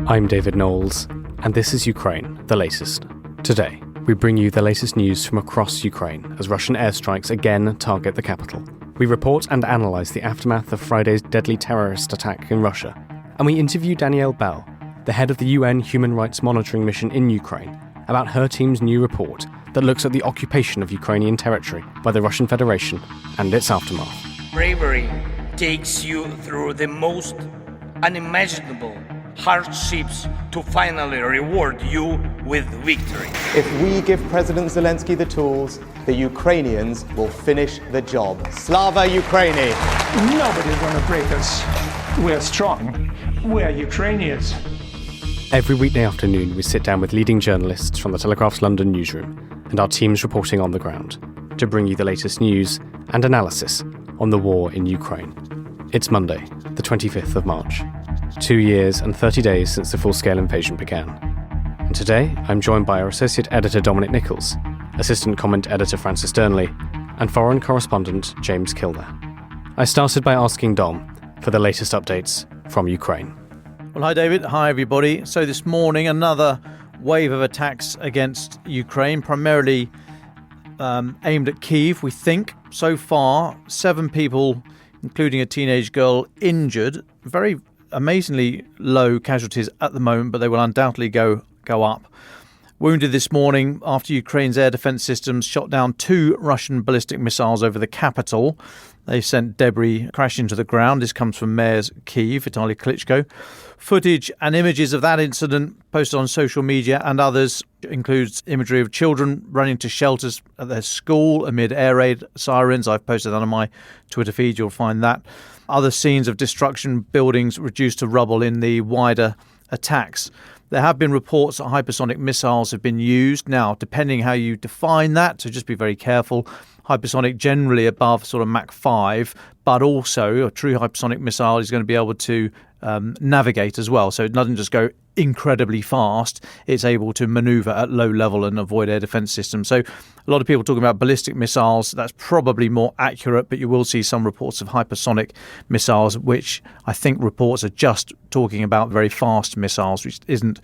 I'm David Knowles, and this is Ukraine, the latest. Today, we bring you the latest news from across Ukraine as Russian airstrikes again target the capital. We report and analyse the aftermath of Friday's deadly terrorist attack in Russia, and we interview Danielle Bell, the head of the UN Human Rights Monitoring Mission in Ukraine, about her team's new report that looks at the occupation of Ukrainian territory by the Russian Federation and its aftermath. Bravery takes you through the most unimaginable hardships to finally reward you with victory. If we give President Zelensky the tools, the Ukrainians will finish the job. Slava Ukraini! Nobody's gonna break us. We're strong. We're Ukrainians. Every weekday afternoon, we sit down with leading journalists from the Telegraph's London newsroom and our teams reporting on the ground to bring you the latest news and analysis on the war in Ukraine. It's Monday, the 25th of March. 2 years and 30 days since the full-scale invasion began. And today, I'm joined by our Associate Editor Dominic Nicholls, Assistant Comment Editor Francis Dearnley, and Foreign Correspondent James Kilner. I started by asking Dom for the latest updates from Ukraine. Well, hi David, hi everybody. So this morning, another wave of attacks against Ukraine, primarily aimed at Kyiv, we think. So far, 7 people, including a teenage girl, injured. Very amazingly low casualties at the moment, but they will undoubtedly go up. Wounded this morning after Ukraine's air defense systems shot down 2 Russian ballistic missiles over the capital. They sent debris crashing to the ground. This comes from Mayor's Kyiv, Vitaly Klitschko. Footage and images of that incident posted on social media and others includes imagery of children running to shelters at their school amid air raid sirens. I've posted that on my Twitter feed. You'll find that. Other scenes of destruction, buildings reduced to rubble in the wider attacks. There have been reports that hypersonic missiles have been used. Now, depending how you define that, so just be very careful. Hypersonic generally above sort of Mach 5, but also a true hypersonic missile is going to be able to navigate as well. So it doesn't just go incredibly fast. It's able to maneuver at low level and avoid air defense systems. So a lot of people talking about ballistic missiles. That's probably more accurate, but you will see some reports of hypersonic missiles, which I think reports are just talking about very fast missiles, which isn't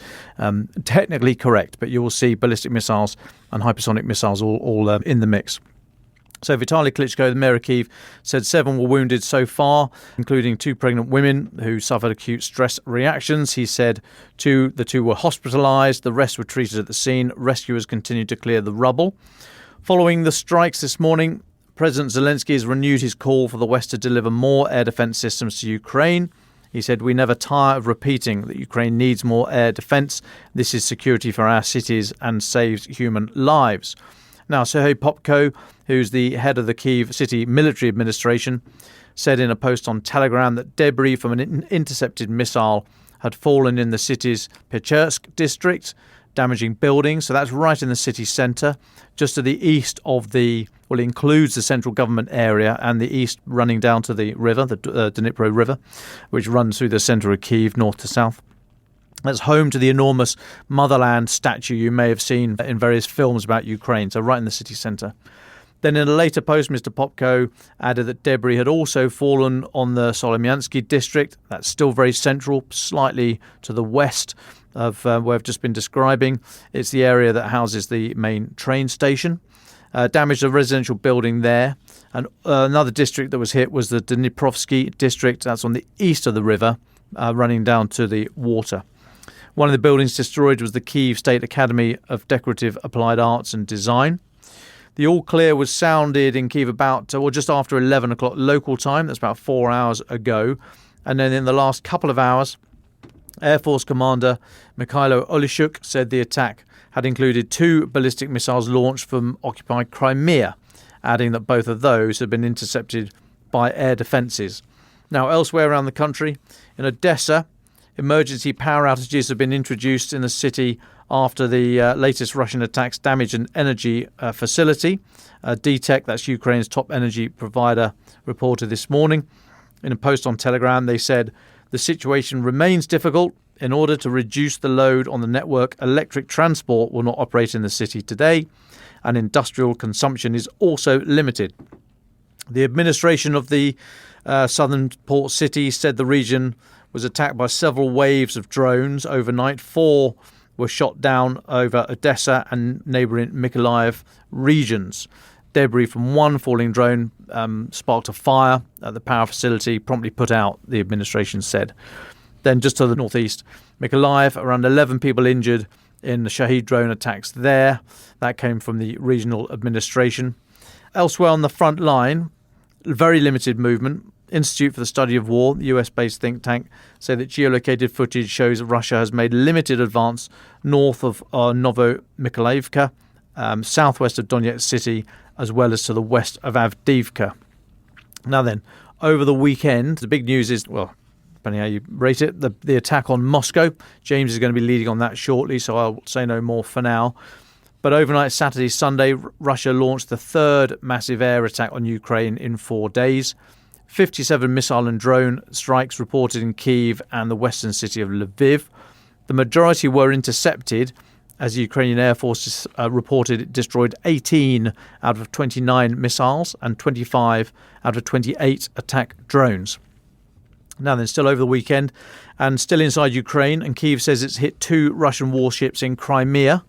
technically correct. But you will see ballistic missiles and hypersonic missiles all in the mix. So Vitaly Klitschko, the mayor of Kyiv, said 7 were wounded so far, including 2 pregnant women who suffered acute stress reactions. He said the 2 were hospitalised, the rest were treated at the scene. Rescuers continued to clear the rubble. Following the strikes this morning, President Zelensky has renewed his call for the West to deliver more air defence systems to Ukraine. He said, "We never tire of repeating that Ukraine needs more air defence. This is security for our cities and saves human lives." Now, Serhiy Popko, who's the head of the Kyiv City Military Administration, said in a post on Telegram that debris from an intercepted missile had fallen in the city's Pechersk district, damaging buildings. So that's right in the city centre, just to the east of it includes the central government area and the east running down to the river, the Dnipro River, which runs through the centre of Kyiv, north to south. That's home to the enormous motherland statue you may have seen in various films about Ukraine, so right in the city centre. Then in a later post, Mr. Popko added that debris had also fallen on the Solomyansky district. That's still very central, slightly to the west of where I've just been describing. It's the area that houses the main train station. Damaged a residential building there. And another district that was hit was the Dniprovsky district. That's on the east of the river, running down to the water. One of the buildings destroyed was the Kyiv State Academy of Decorative Applied Arts and Design. The all clear was sounded in Kyiv about, just after 11 o'clock local time. That's about 4 hours ago. And then in the last couple of hours, Air Force Commander Mikhailo Oleshuk said the attack had included 2 ballistic missiles launched from occupied Crimea, adding that both of those had been intercepted by air defences. Now, elsewhere around the country, in Odessa, emergency power outages have been introduced in the city after the latest Russian attacks damaged an energy facility. DTEK, that's Ukraine's top energy provider, reported this morning. In a post on Telegram, they said the situation remains difficult. In order to reduce the load on the network, electric transport will not operate in the city today, and industrial consumption is also limited. The administration of the southern port city said the region was attacked by several waves of drones overnight. 4 were shot down over Odessa and neighbouring Mykolaiv regions. Debris from one falling drone sparked a fire at the power facility, promptly put out, the administration said. Then just to the northeast, Mykolaiv, around 11 people injured in the Shahid drone attacks there. That came from the regional administration. Elsewhere on the front line, very limited movement. Institute for the Study of War, the US-based think tank, say that geolocated footage shows that Russia has made limited advance north of Novomykolaiv, southwest of Donetsk city, as well as to the west of Avdiivka. Now then, over the weekend, the big news is, well, depending how you rate it, the attack on Moscow. James is going to be leading on that shortly, so I'll say no more for now. But overnight, Saturday, Sunday, Russia launched the third massive air attack on Ukraine in 4 days. 57 missile and drone strikes reported in Kyiv and the western city of Lviv. The majority were intercepted, as the Ukrainian Air Force reported it destroyed 18 out of 29 missiles and 25 out of 28 attack drones. Now then, still over the weekend and still inside Ukraine, and Kyiv says it's hit 2 Russian warships in Crimea.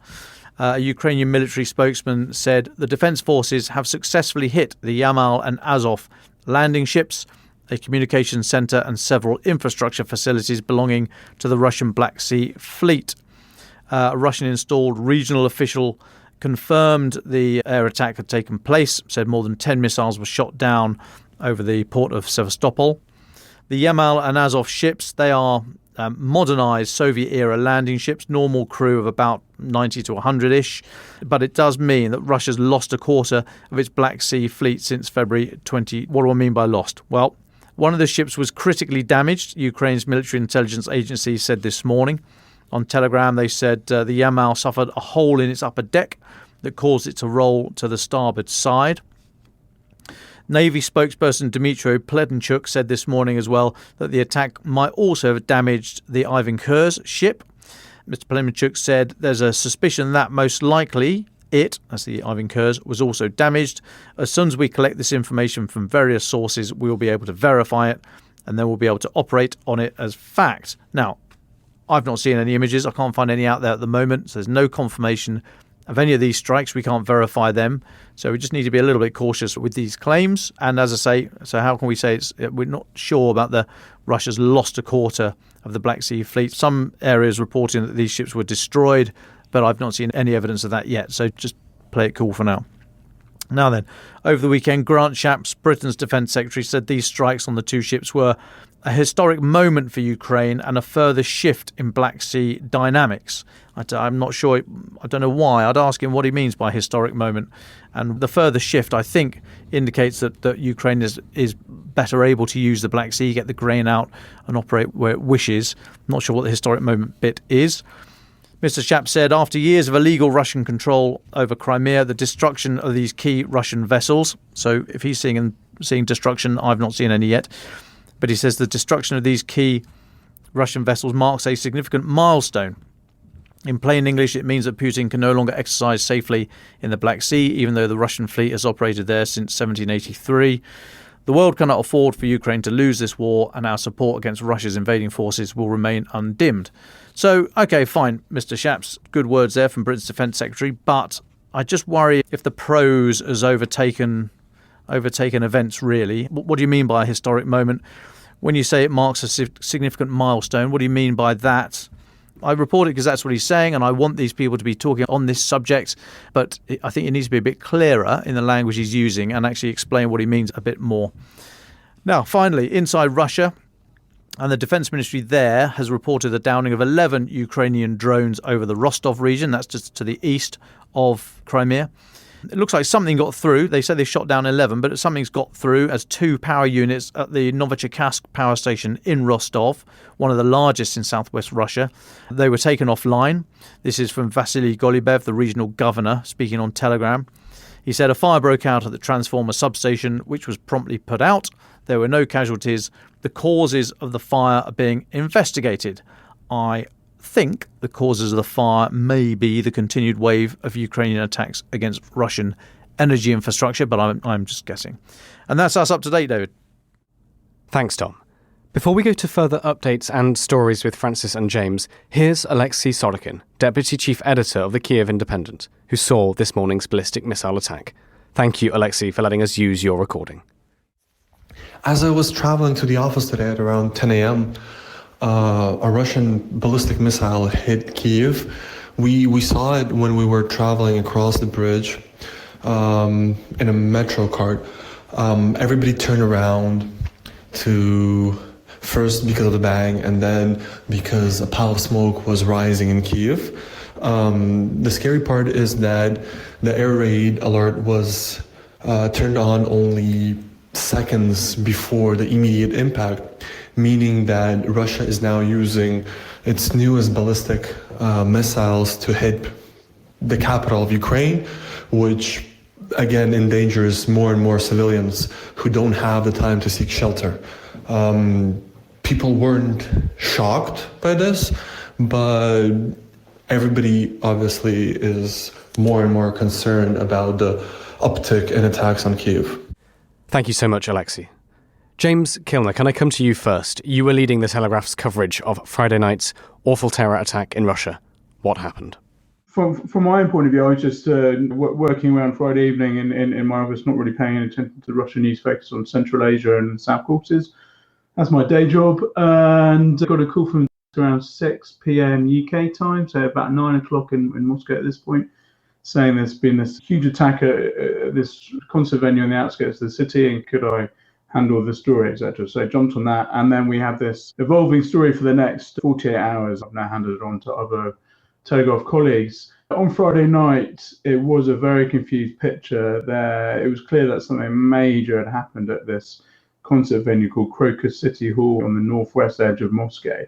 A Ukrainian military spokesman said the defence forces have successfully hit the Yamal and Azov landing ships, a communications centre and several infrastructure facilities belonging to the Russian Black Sea Fleet. A Russian-installed regional official confirmed the air attack had taken place, said more than 10 missiles were shot down over the port of Sevastopol. The Yamal and Azov ships, they are modernised Soviet-era landing ships, normal crew of about 90 to 100-ish. But it does mean that Russia's lost a quarter of its Black Sea fleet since February 20. What do I mean by lost? Well, one of the ships was critically damaged, Ukraine's military intelligence agency said this morning. On Telegram, they said the Yamal suffered a hole in its upper deck that caused it to roll to the starboard side. Navy spokesperson Dmitry Pledenchuk said this morning as well that the attack might also have damaged the Ivan Kurz ship. Mr. Pledenchuk said there's a suspicion that most likely that's the Ivan Kurz, was also damaged. As soon as we collect this information from various sources, we'll be able to verify it, and then we'll be able to operate on it as fact. Now, I've not seen any images. I can't find any out there at the moment. So there's no confirmation of any of these strikes. We can't verify them. So we just need to be a little bit cautious with these claims. And as I say, so how can we say we're not sure about Russia's lost a quarter of the Black Sea Fleet? Some areas reporting that these ships were destroyed, but I've not seen any evidence of that yet. So just play it cool for now. Now then, over the weekend, Grant Shapps, Britain's Defence Secretary, said these strikes on the 2 ships were a historic moment for Ukraine and a further shift in Black Sea dynamics. I'm not sure, I don't know why. I'd ask him what he means by historic moment. And the further shift, I think, indicates that Ukraine is better able to use the Black Sea, get the grain out and operate where it wishes. I'm not sure what the historic moment bit is. Mr. Shapps said after years of illegal Russian control over Crimea, the destruction of these key Russian vessels, so if he's seeing destruction, I've not seen any yet, but he says the destruction of these key Russian vessels marks a significant milestone. In plain English, it means that Putin can no longer exercise safely in the Black Sea, even though the Russian fleet has operated there since 1783. The world cannot afford for Ukraine to lose this war, and our support against Russia's invading forces will remain undimmed. So, okay, fine, Mr. Shapps, good words there from Britain's Defence Secretary, but I just worry if the prose has overtaken events, really. What do you mean by a historic moment? When you say it marks a significant milestone, what do you mean by that? I report it because that's what he's saying, and I want these people to be talking on this subject, but I think it needs to be a bit clearer in the language he's using and actually explain what he means a bit more. Now, finally, inside Russia, and the Defence Ministry there has reported the downing of 11 Ukrainian drones over the Rostov region, that's just to the east of Crimea. It looks like something got through. They said they shot down 11, but something's got through as 2 power units at the Novocherkassk power station in Rostov, one of the largest in southwest Russia. They were taken offline. This is from Vasily Golubev, the regional governor, speaking on Telegram. He said a fire broke out at the transformer substation, which was promptly put out. There were no casualties. The causes of the fire are being investigated. I think the causes of the fire may be the continued wave of Ukrainian attacks against Russian energy infrastructure, but I'm just guessing. And that's us up to date, David. Thanks, Tom. Before we go to further updates and stories with Francis and James, here's Alexei Sorokin, Deputy Chief Editor of the Kyiv Independent, who saw this morning's ballistic missile attack. Thank you, Alexei, for letting us use your recording. As I was traveling to the office today at around 10 a.m., a Russian ballistic missile hit Kyiv. We saw it when we were traveling across the bridge in a metro cart. Everybody turned around to first because of the bang and then because a pile of smoke was rising in Kyiv. The scary part is that the air raid alert was turned on only seconds before the immediate impact, meaning that Russia is now using its newest ballistic missiles to hit the capital of Ukraine, which again endangers more and more civilians who don't have the time to seek shelter. People weren't shocked by this, but everybody obviously is more and more concerned about the uptick in attacks on Kyiv. Thank you so much, Alexei. James Kilner, can I come to you first? You were leading the Telegraph's coverage of Friday night's awful terror attack in Russia. What happened? From my own point of view, I was just working around Friday evening in my office, not really paying any attention to Russian news focused on Central Asia and South Caucasus. That's my day job, and I got a call from around 6 p.m. UK time, so about 9 o'clock in Moscow at this point, saying there's been this huge attack at this concert venue on the outskirts of the city, and could I handle the story, etc. So I jumped on that, and then we have this evolving story for the next 48 hours. I've now handed it on to other Telegraph colleagues. On Friday night, it was a very confused picture there. It was clear that something major had happened at this concert venue called Crocus City Hall on the northwest edge of Moscow.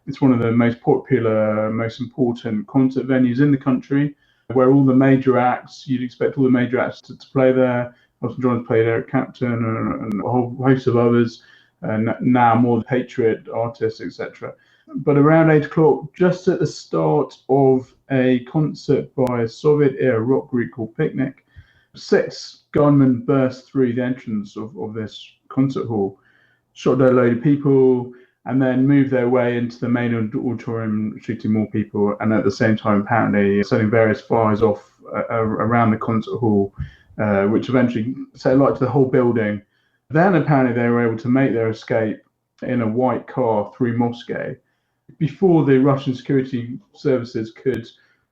It's one of the most popular, most important concert venues in the country, where all the major acts, you'd expect all the major acts to play there. Elton John's played Eric Clapton and a whole host of others, and now more Patriot artists, etc. But around 8 o'clock, just at the start of a concert by a Soviet-era rock group called Picnic, 6 gunmen burst through the entrance of this concert hall, shot a load of people, and then moved their way into the main auditorium, shooting more people, and at the same time apparently setting various fires off around the concert hall, which eventually set light to the whole building. Then apparently they were able to make their escape in a white car through Moscow before the Russian security services could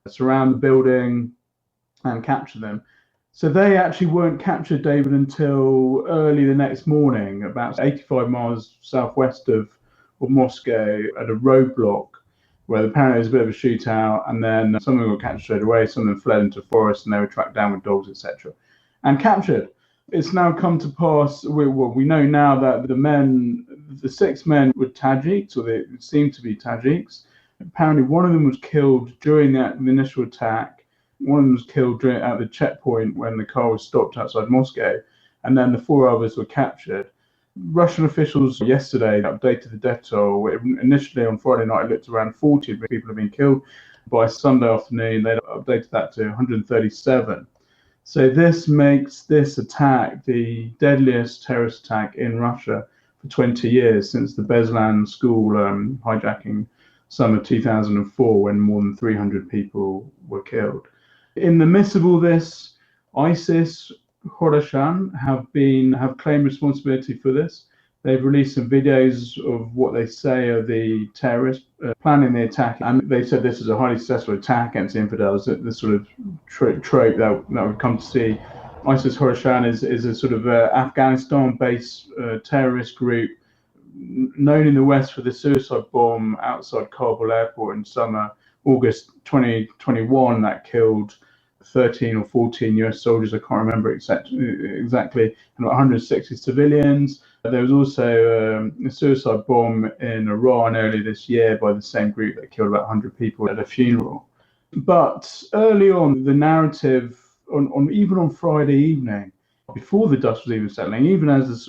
surround the building and capture them. So they actually weren't captured, David, until early the next morning, about 85 miles southwest of Moscow, at a roadblock where apparently there was a bit of a shootout, and then some of them got captured straight away, some of them fled into forest, and they were tracked down with dogs, etc., and captured. It's now come to pass, we know now that the 6 men were Tajiks, or they seemed to be Tajiks. Apparently one of them was killed during the initial attack. One of them was killed at the checkpoint when the car was stopped outside Moscow, and then the 4 others were captured. Russian officials yesterday updated the death toll. Initially on Friday night, it looked around 40 people have been killed. By Sunday afternoon, they updated that to 137. So this makes this attack the deadliest terrorist attack in Russia for 20 years, since the Beslan school hijacking summer 2004, when more than 300 people were killed. In the midst of all this, ISIS, Khorasan have claimed responsibility for this. They've released some videos of what they say are the terrorists planning the attack, and they said this is a highly successful attack against infidels. The sort of trope that would come to see. ISIS Khorasan is a sort of Afghanistan-based terrorist group known in the West for the suicide bomb outside Kabul airport in August 2021 that killed 13 or 14 US soldiers, I can't remember exactly, and 160 civilians. There was also a suicide bomb in Iran earlier this year by the same group that killed about 100 people at a funeral. But early on, the narrative, even on Friday evening, before the dust was even settling, even as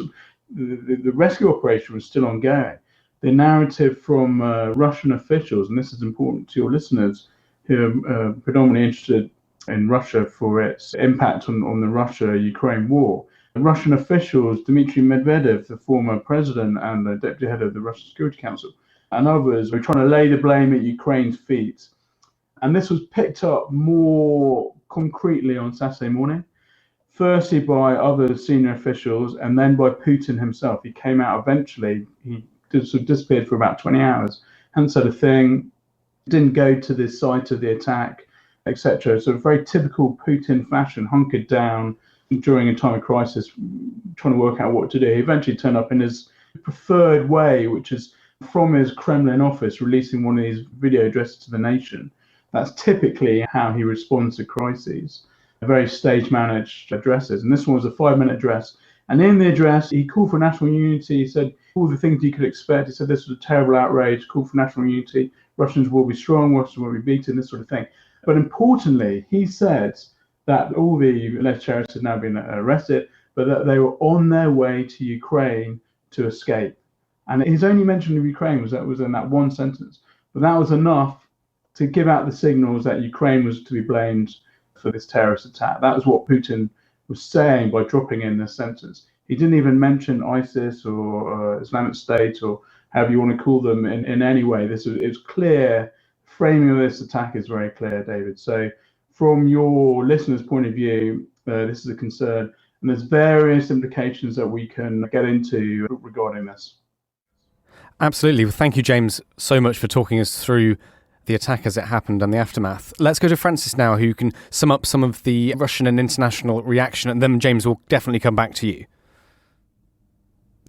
the rescue operation was still ongoing, the narrative from Russian officials, and this is important to your listeners who are predominantly interested in Russia for its impact on the Russia-Ukraine war, Russian officials, Dmitry Medvedev, the former president and the deputy head of the Russian Security Council, and others were trying to lay the blame at Ukraine's feet. And this was picked up more concretely on Saturday morning, firstly by other senior officials and then by Putin himself. He came out eventually, he sort of disappeared for about 20 hours, hadn't said a thing, didn't go to the site of the attack, etc. So very typical Putin fashion, hunkered down during a time of crisis, trying to work out what to do. He eventually turned up in his preferred way, which is from his Kremlin office, releasing one of these video addresses to the nation. That's typically how he responds to crises, very stage-managed addresses. And this one was a 5-minute address. And in the address, he called for national unity. He said all the things you could expect. He said this was a terrible outrage, called for national unity. Russians will be strong, Russians will be beaten, this sort of thing. But importantly, he said that all the alleged terrorists had now been arrested, but that they were on their way to Ukraine to escape. And his only mention of Ukraine was in that one sentence. But that was enough to give out the signals that Ukraine was to be blamed for this terrorist attack. That was what Putin was saying by dropping in this sentence. He didn't even mention ISIS or Islamic State or however you want to call them in any way. It was clear. Framing of this attack is very clear, David. So from your listeners' point of view, this is a concern. And there's various implications that we can get into regarding this. Absolutely. Well, thank you, James, so much for talking us through the attack as it happened and the aftermath. Let's go to Francis now, who can sum up some of the Russian and international reaction, and then James will definitely come back to you.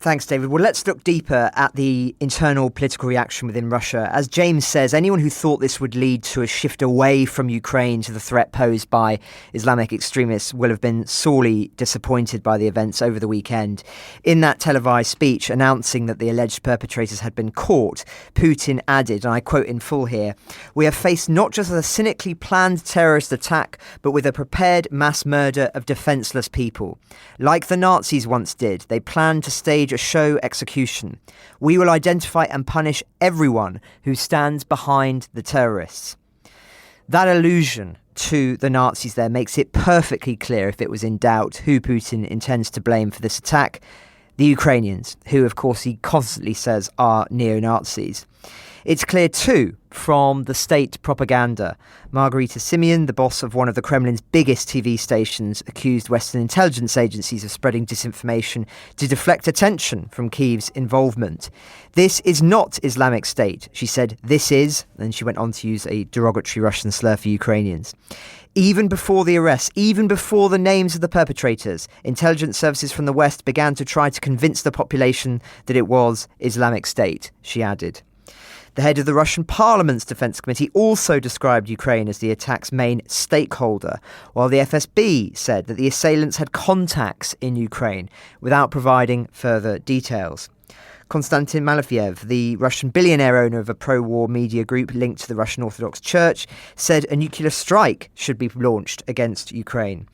Thanks, David. Well, let's look deeper at the internal political reaction within Russia. As James says, anyone who thought this would lead to a shift away from Ukraine to the threat posed by Islamic extremists will have been sorely disappointed by the events over the weekend. In that televised speech announcing that the alleged perpetrators had been caught, Putin added, and I quote in full here, "We have faced not just a cynically planned terrorist attack, but with a prepared mass murder of defenceless people. Like the Nazis once did, they planned to stage a show execution. We will identify and punish everyone who stands behind the terrorists." That allusion to the Nazis there makes it perfectly clear, if it was in doubt, who Putin intends to blame for this attack. The Ukrainians, who of course he constantly says are neo-Nazis. It's clear too from the state propaganda. Margarita Simeon, the boss of one of the Kremlin's biggest TV stations, accused Western intelligence agencies of spreading disinformation to deflect attention from Kyiv's involvement. "This is not Islamic State," she said. "This is," and she went on to use a derogatory Russian slur for Ukrainians. Even before the arrests, even before the names of the perpetrators, intelligence services from the West began to try to convince the population that it was Islamic State, she added. The head of the Russian Parliament's Defence Committee also described Ukraine as the attack's main stakeholder, while the FSB said that the assailants had contacts in Ukraine without providing further details. Konstantin Malafiev, the Russian billionaire owner of a pro-war media group linked to the Russian Orthodox Church, said a nuclear strike should be launched against Ukraine.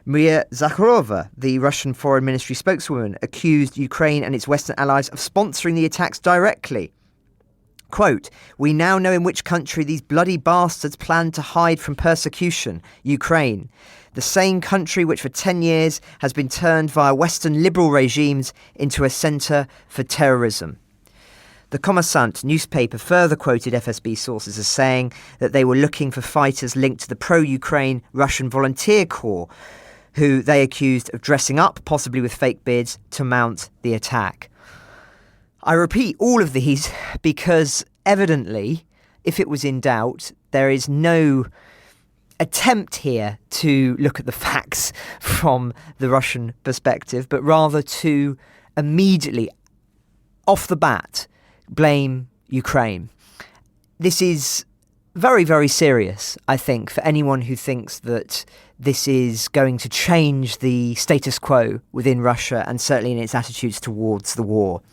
Maria Zakharova, the Russian Foreign Ministry spokeswoman, accused Ukraine and its Western allies of sponsoring the attacks directly. Quote, "We now know in which country these bloody bastards plan to hide from persecution, Ukraine. The same country which for 10 years has been turned via Western liberal regimes into a centre for terrorism." The Kommersant newspaper further quoted FSB sources as saying that they were looking for fighters linked to the pro-Ukraine Russian Volunteer Corps, who they accused of dressing up, possibly with fake beards, to mount the attack. I repeat all of these because evidently, if it was in doubt, there is no attempt here to look at the facts from the Russian perspective, but rather to immediately, off the bat, blame Ukraine. This is very, very serious, I think, for anyone who thinks that this is going to change the status quo within Russia and certainly in its attitudes towards the war.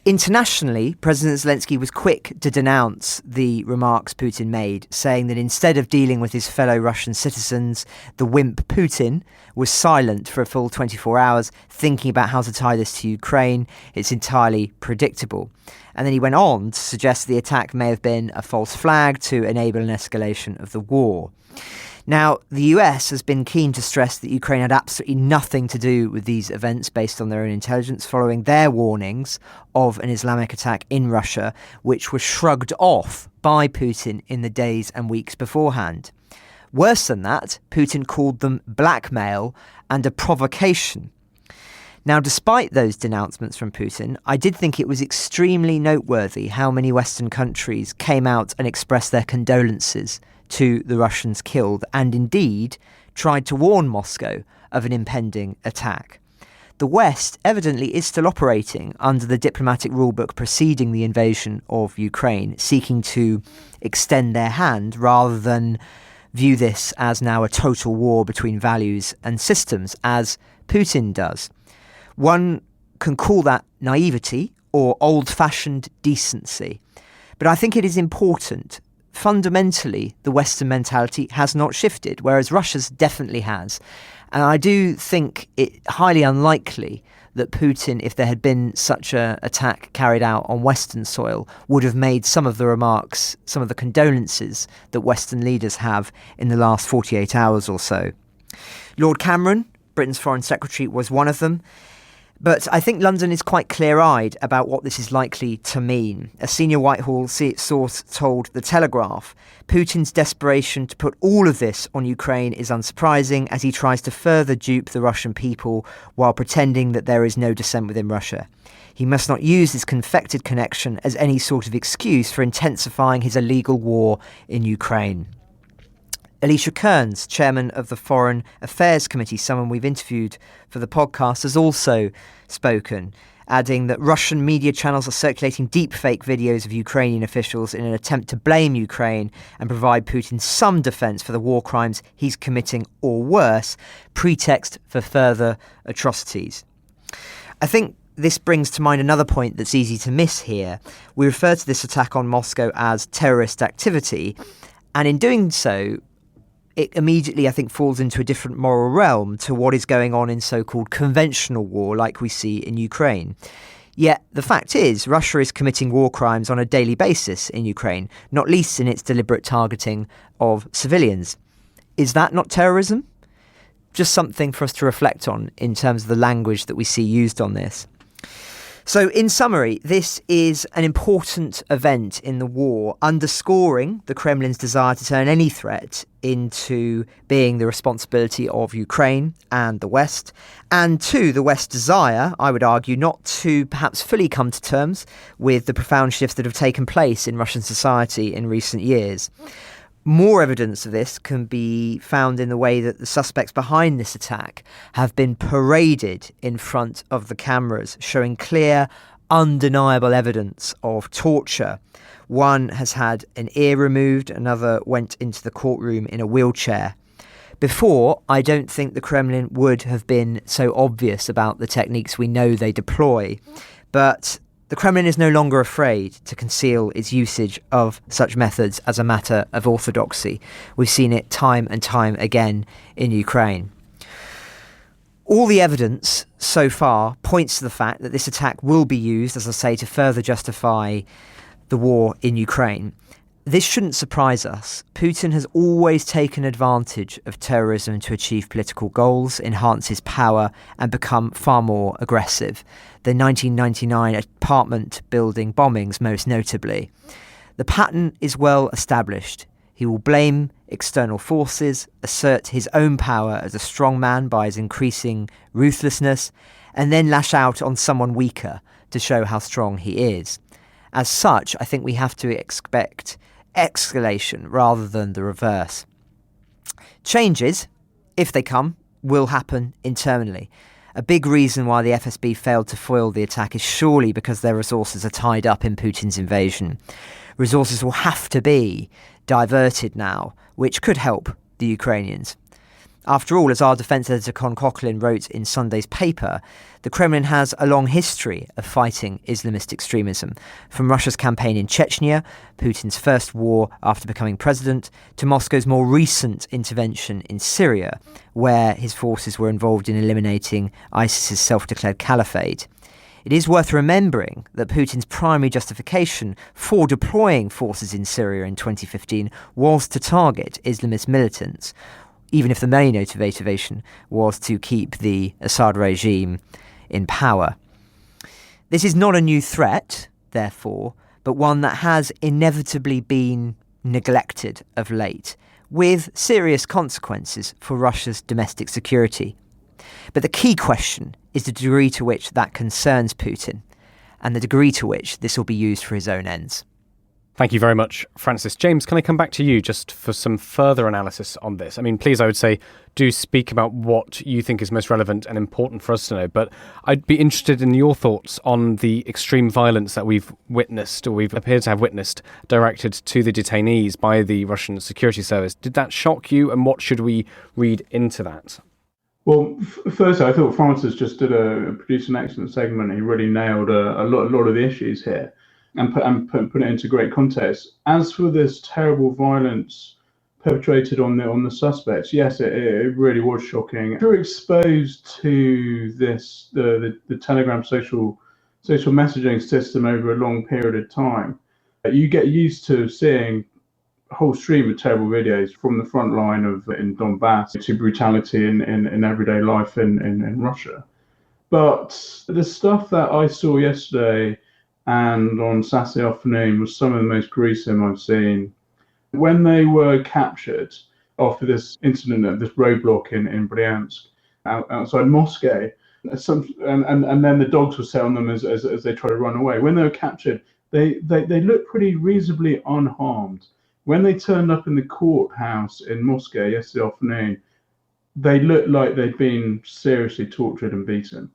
Internationally, President Zelensky was quick to denounce the remarks Putin made, saying that instead of dealing with his fellow Russian citizens, the wimp Putin was silent for a full 24 hours, thinking about how to tie this to Ukraine. It's entirely predictable. And then he went on to suggest the attack may have been a false flag to enable an escalation of the war. Now, the US has been keen to stress that Ukraine had absolutely nothing to do with these events based on their own intelligence, following their warnings of an Islamic attack in Russia, which were shrugged off by Putin in the days and weeks beforehand. Worse than that, Putin called them blackmail and a provocation. Now, despite those denouncements from Putin, I did think it was extremely noteworthy how many Western countries came out and expressed their condolences to the Russians killed, and indeed tried to warn Moscow of an impending attack. The West evidently is still operating under the diplomatic rulebook preceding the invasion of Ukraine, seeking to extend their hand rather than view this as now a total war between values and systems, as Putin does. One can call that naivety or old-fashioned decency. But I think it is important. Fundamentally, the Western mentality has not shifted, whereas Russia's definitely has. And I do think it highly unlikely that Putin, if there had been such an attack carried out on Western soil, would have made some of the remarks, some of the condolences that Western leaders have in the last 48 hours or so. Lord Cameron, Britain's Foreign Secretary, was one of them. But I think London is quite clear-eyed about what this is likely to mean. A senior Whitehall source told The Telegraph, Putin's desperation to put all of this on Ukraine is unsurprising as he tries to further dupe the Russian people while pretending that there is no dissent within Russia. He must not use this confected connection as any sort of excuse for intensifying his illegal war in Ukraine. Alicia Kearns, chairman of the Foreign Affairs Committee, someone we've interviewed for the podcast, has also spoken, adding that Russian media channels are circulating deepfake videos of Ukrainian officials in an attempt to blame Ukraine and provide Putin some defence for the war crimes he's committing, or worse, pretext for further atrocities. I think this brings to mind another point that's easy to miss here. We refer to this attack on Moscow as terrorist activity, and in doing so, it immediately, I think, falls into a different moral realm to what is going on in so-called conventional war like we see in Ukraine. Yet the fact is, Russia is committing war crimes on a daily basis in Ukraine, not least in its deliberate targeting of civilians. Is that not terrorism? Just something for us to reflect on in terms of the language that we see used on this. So, in summary, this is an important event in the war, underscoring the Kremlin's desire to turn any threat into being the responsibility of Ukraine and the West, and to the West's desire, I would argue, not to perhaps fully come to terms with the profound shifts that have taken place in Russian society in recent years. More evidence of this can be found in the way that the suspects behind this attack have been paraded in front of the cameras, showing clear, undeniable evidence of torture. One has had an ear removed, another went into the courtroom in a wheelchair. Before, I don't think the Kremlin would have been so obvious about the techniques we know they deploy, but the Kremlin is no longer afraid to conceal its usage of such methods as a matter of orthodoxy. We've seen it time and time again in Ukraine. All the evidence so far points to the fact that this attack will be used, as I say, to further justify the war in Ukraine. This shouldn't surprise us. Putin has always taken advantage of terrorism to achieve political goals, enhance his power, and become far more aggressive. The 1999 apartment building bombings, most notably. The pattern is well established. He will blame external forces, assert his own power as a strong man by his increasing ruthlessness, and then lash out on someone weaker to show how strong he is. As such, I think we have to expect escalation rather than the reverse. Changes, if they come, will happen internally. A big reason why the FSB failed to foil the attack is surely because their resources are tied up in Putin's invasion. Resources will have to be diverted now, which could help the Ukrainians. After all, as our defence editor Con Coughlin wrote in Sunday's paper, the Kremlin has a long history of fighting Islamist extremism, from Russia's campaign in Chechnya, Putin's first war after becoming president, to Moscow's more recent intervention in Syria, where his forces were involved in eliminating ISIS's self-declared caliphate. It is worth remembering that Putin's primary justification for deploying forces in Syria in 2015 was to target Islamist militants, even if the main motivation was to keep the Assad regime in power. This is not a new threat, therefore, but one that has inevitably been neglected of late, with serious consequences for Russia's domestic security. But the key question is the degree to which that concerns Putin, and the degree to which this will be used for his own ends. Thank you very much, Francis. James, can I come back to you just for some further analysis on this? I mean, please, I would say, do speak about what you think is most relevant and important for us to know. But I'd be interested in your thoughts on the extreme violence that we've witnessed, or we've appeared to have witnessed, directed to the detainees by the Russian security service. Did that shock you, and what should we read into that? Well, firstly, I thought Francis just produced an excellent segment. He really nailed a lot of the issues here, and put it into great context. As for this terrible violence perpetrated on the suspects, yes, it really was shocking. If you're exposed to this, the Telegram social messaging system over a long period of time, you get used to seeing a whole stream of terrible videos from the front line in Donbass to brutality in everyday life in Russia. But the stuff that I saw yesterday and on Saturday afternoon was some of the most gruesome I've seen. When they were captured after this incident at this roadblock in Bryansk, outside Moscow, and then the dogs were set on them as they tried to run away. When they were captured, they looked pretty reasonably unharmed. When they turned up in the courthouse in Moscow yesterday afternoon, they looked like they'd been seriously tortured and beaten.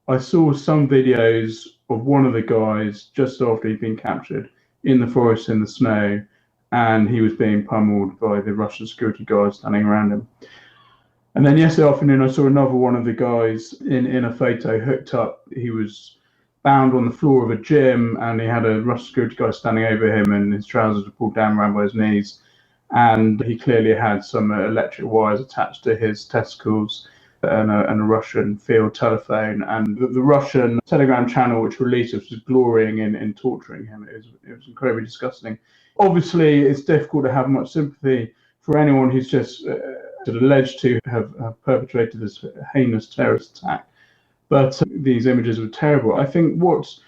I saw some videos of one of the guys just after he'd been captured in the forest in the snow, and he was being pummeled by the Russian security guards standing around him. And then yesterday afternoon, I saw another one of the guys in a photo hooked up. He was bound on the floor of a gym, and he had a Russian security guard standing over him, and his trousers were pulled down around by his knees. And he clearly had some electric wires attached to his testicles and a Russian field telephone. And the Russian Telegram channel, which released it, was glorying in torturing him. It was incredibly disgusting. Obviously, it's difficult to have much sympathy for anyone who's just alleged to have perpetrated this heinous terrorist attack. But these images were terrible. I think what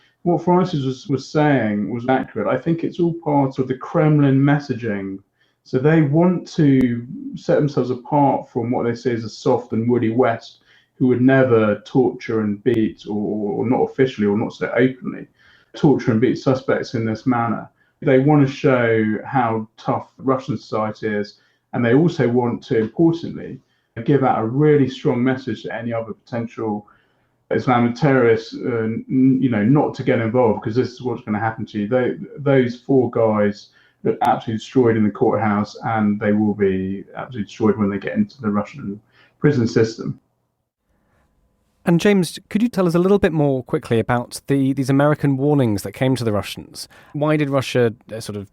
Francis was saying was accurate. I think it's all part of the Kremlin messaging. So they want to set themselves apart from what they say is a soft and woody West, who would never torture and beat, or not officially, or not so openly, torture and beat suspects in this manner. They want to show how tough Russian society is, and they also want to, importantly, give out a really strong message to any other potential Islamic terrorists, not to get involved, because this is what's going to happen to you. Those four guys got absolutely destroyed in the courthouse, and they will be absolutely destroyed when they get into the Russian prison system. And James, could you tell us a little bit more quickly about these American warnings that came to the Russians? Why did Russia sort of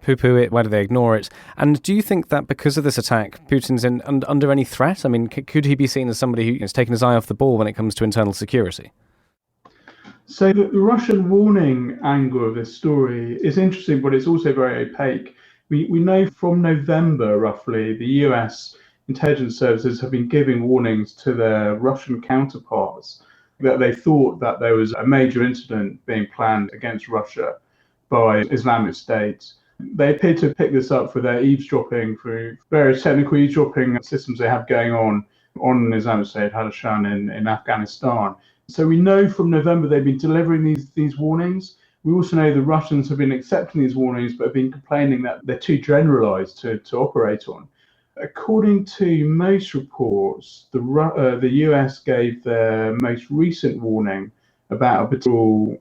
poo-poo it? Why did they ignore it? And do you think that because of this attack, Putin's under any threat? I mean, could he be seen as somebody who has taken his eye off the ball when it comes to internal security? So the Russian warning angle of this story is interesting, but it's also very opaque. We know from November, roughly, the US intelligence services have been giving warnings to their Russian counterparts that they thought that there was a major incident being planned against Russia by Islamic State. They appear to pick this up for their eavesdropping, through various technical eavesdropping systems they have going on Islamic State, Hadashan in Afghanistan. So we know from November they've been delivering these warnings. We also know the Russians have been accepting these warnings, but have been complaining that they're too generalized to operate on. According to most reports, the US gave their most recent warning about a potential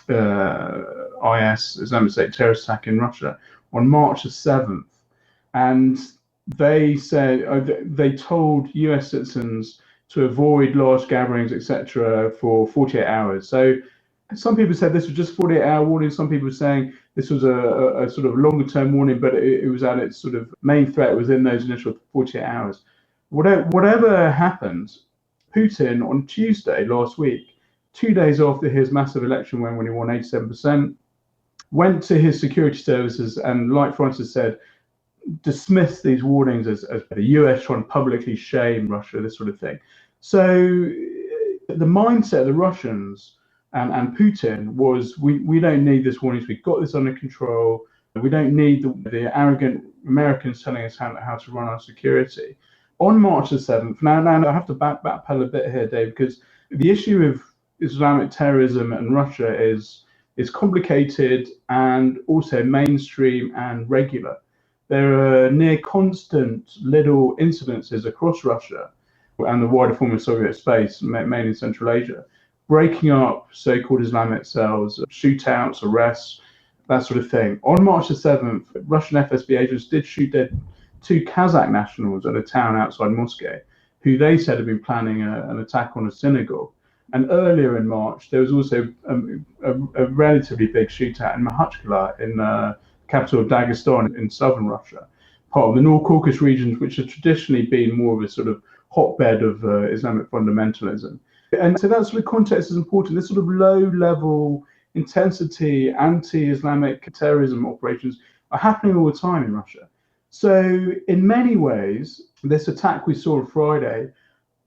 IS, Islamic State terrorist attack in Russia, on March the 7th. And they said they told US citizens to avoid large gatherings, etc., for 48 hours. So some people said this was just 48-hour warning. Some people were saying this was a sort of longer-term warning, but it was at its sort of main threat within those initial 48 hours. Whatever happened, Putin on Tuesday last week 2 days after his massive election win when he won 87%, went to his security services and, like Francis said, dismissed these warnings as the US trying to publicly shame Russia, this sort of thing. So the mindset of the Russians and Putin was, we don't need this warnings, we've got this under control, we don't need the arrogant Americans telling us how to run our security. On March the 7th, now I have to backpedal a bit here, Dave, because the issue of Islamic terrorism and Russia is complicated and also mainstream and regular. There are near constant little incidences across Russia and the wider former Soviet space, mainly in Central Asia, breaking up so-called Islamic cells, shootouts, arrests, that sort of thing. On March the 7th, Russian FSB agents did shoot dead 2 Kazakh nationals at a town outside Moscow, who they said had been planning an attack on a synagogue. And earlier in March, there was also a relatively big shootout in Makhachkala, in the capital of Dagestan in southern Russia, part of the North Caucasus regions, which have traditionally been more of a sort of hotbed of Islamic fundamentalism. And so that sort of context is important. This sort of low-level intensity anti-Islamic terrorism operations are happening all the time in Russia. So in many ways, this attack we saw on Friday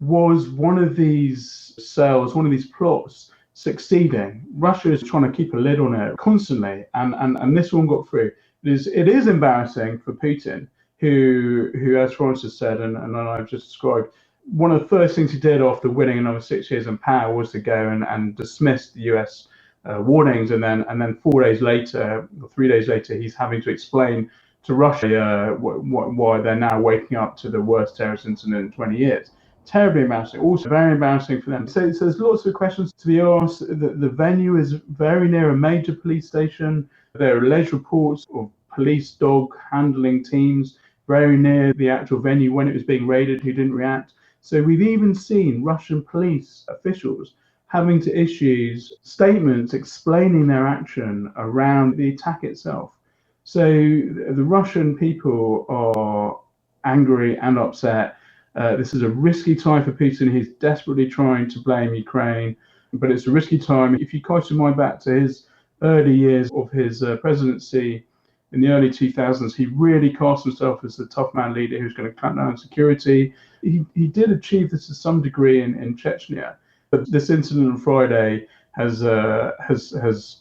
was one of these cells, one of these plots succeeding. Russia is trying to keep a lid on it constantly, and this one got through. It is embarrassing for Putin, who as Francis said, and I've just described, one of the first things he did after winning another 6 years in power was to go and dismiss the US warnings, and then 4 days later, or 3 days later, he's having to explain to Russia why they're now waking up to the worst terrorist incident in 20 years. Terribly embarrassing, also very embarrassing for them. So there's lots of questions to be asked. The venue is very near a major police station. There are alleged reports of police dog handling teams very near the actual venue when it was being raided who didn't react. So we've even seen Russian police officials having to issue statements explaining their action around the attack itself. So the Russian people are angry and upset. This is a risky time for Putin. He's desperately trying to blame Ukraine, but it's a risky time. If you cast your mind back to his early years of his presidency in the early 2000s, he really cast himself as the tough man leader who's going to clamp down on security. He did achieve this to some degree in Chechnya, but this incident on Friday has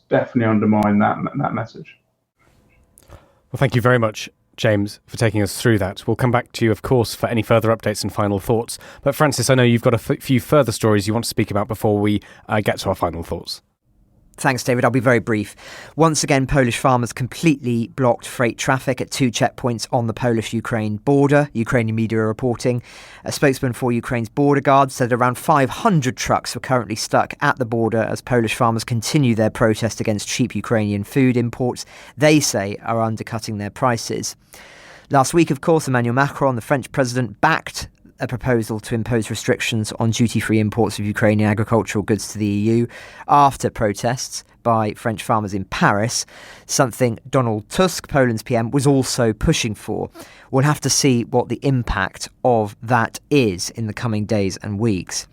definitely undermined that message. Well, thank you very much, James, for taking us through that. We'll come back to you, of course, for any further updates and final thoughts. But Francis, I know you've got a few further stories you want to speak about before we get to our final thoughts. Thanks, David. I'll be very brief. Once again, Polish farmers completely blocked freight traffic at 2 checkpoints on the Polish-Ukraine border, Ukrainian media are reporting. A spokesman for Ukraine's border guard said around 500 trucks were currently stuck at the border as Polish farmers continue their protest against cheap Ukrainian food imports they say are undercutting their prices. Last week, of course, Emmanuel Macron, the French president, backed a proposal to impose restrictions on duty-free imports of Ukrainian agricultural goods to the EU after protests by French farmers in Paris, something Donald Tusk, Poland's PM, was also pushing for. We'll have to see what the impact of that is in the coming days and weeks.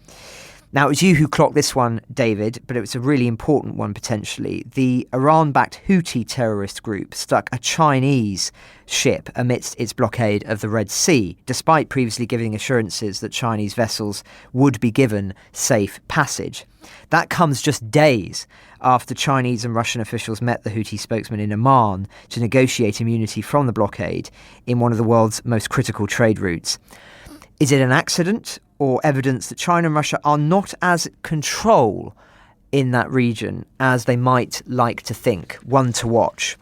Now, it was you who clocked this one, David, but it was a really important one potentially. The Iran-backed Houthi terrorist group stuck a Chinese ship amidst its blockade of the Red Sea, despite previously giving assurances that Chinese vessels would be given safe passage. That comes just days after Chinese and Russian officials met the Houthi spokesman in Oman to negotiate immunity from the blockade in one of the world's most critical trade routes. Is it an accident or evidence that China and Russia are not as control in that region as they might like to think? One to watch.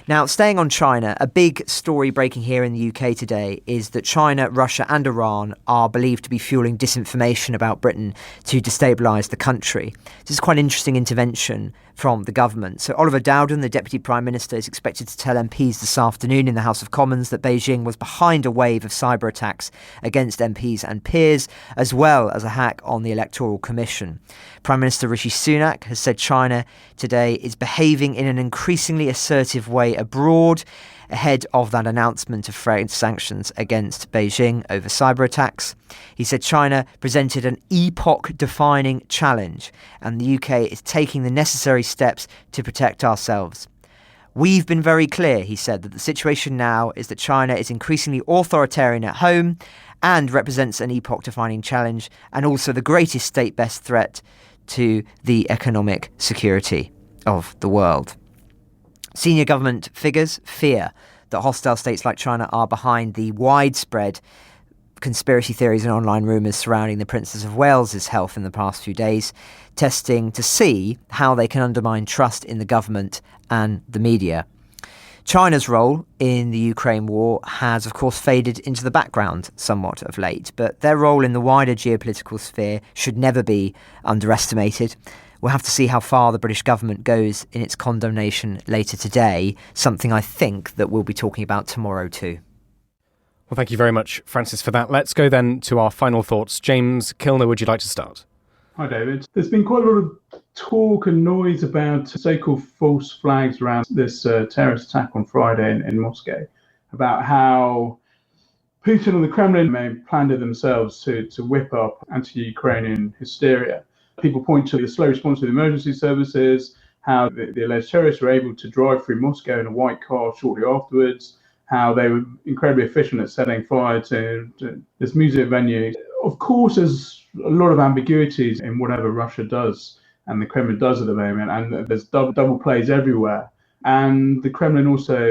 Now, staying on China, a big story breaking here in the UK today is that China, Russia and Iran are believed to be fueling disinformation about Britain to destabilise the country. This is quite an interesting intervention from the government. So Oliver Dowden, the Deputy Prime Minister, is expected to tell MPs this afternoon in the House of Commons that Beijing was behind a wave of cyber attacks against MPs and peers, as well as a hack on the Electoral Commission. Prime Minister Rishi Sunak has said China today is behaving in an increasingly assertive way abroad, ahead of that announcement of French sanctions against Beijing over cyber attacks. He said China presented an epoch-defining challenge and the UK is taking the necessary steps to protect ourselves. We've been very clear, he said, that the situation now is that China is increasingly authoritarian at home and represents an epoch-defining challenge and also the greatest state-based threat to the economic security of the world. Senior government figures fear that hostile states like China are behind the widespread conspiracy theories and online rumours surrounding the Princess of Wales's health in the past few days, testing to see how they can undermine trust in the government and the media. China's role in the Ukraine war has, of course, faded into the background somewhat of late, but their role in the wider geopolitical sphere should never be underestimated. We'll have to see how far the British government goes in its condemnation later today, something I think that we'll be talking about tomorrow too. Well, thank you very much, Francis, for that. Let's go then to our final thoughts. James Kilner, would you like to start? Hi, David. There's been quite a lot of talk and noise about so-called false flags around this terrorist attack on Friday in Moscow, about how Putin and the Kremlin may have planned it themselves to whip up anti-Ukrainian hysteria. People point to the slow response of the emergency services, how the alleged terrorists were able to drive through Moscow in a white car shortly afterwards, how they were incredibly efficient at setting fire to this music venue. Of course, there's a lot of ambiguities in whatever Russia does and the Kremlin does at the moment, and there's double plays everywhere. And the Kremlin also,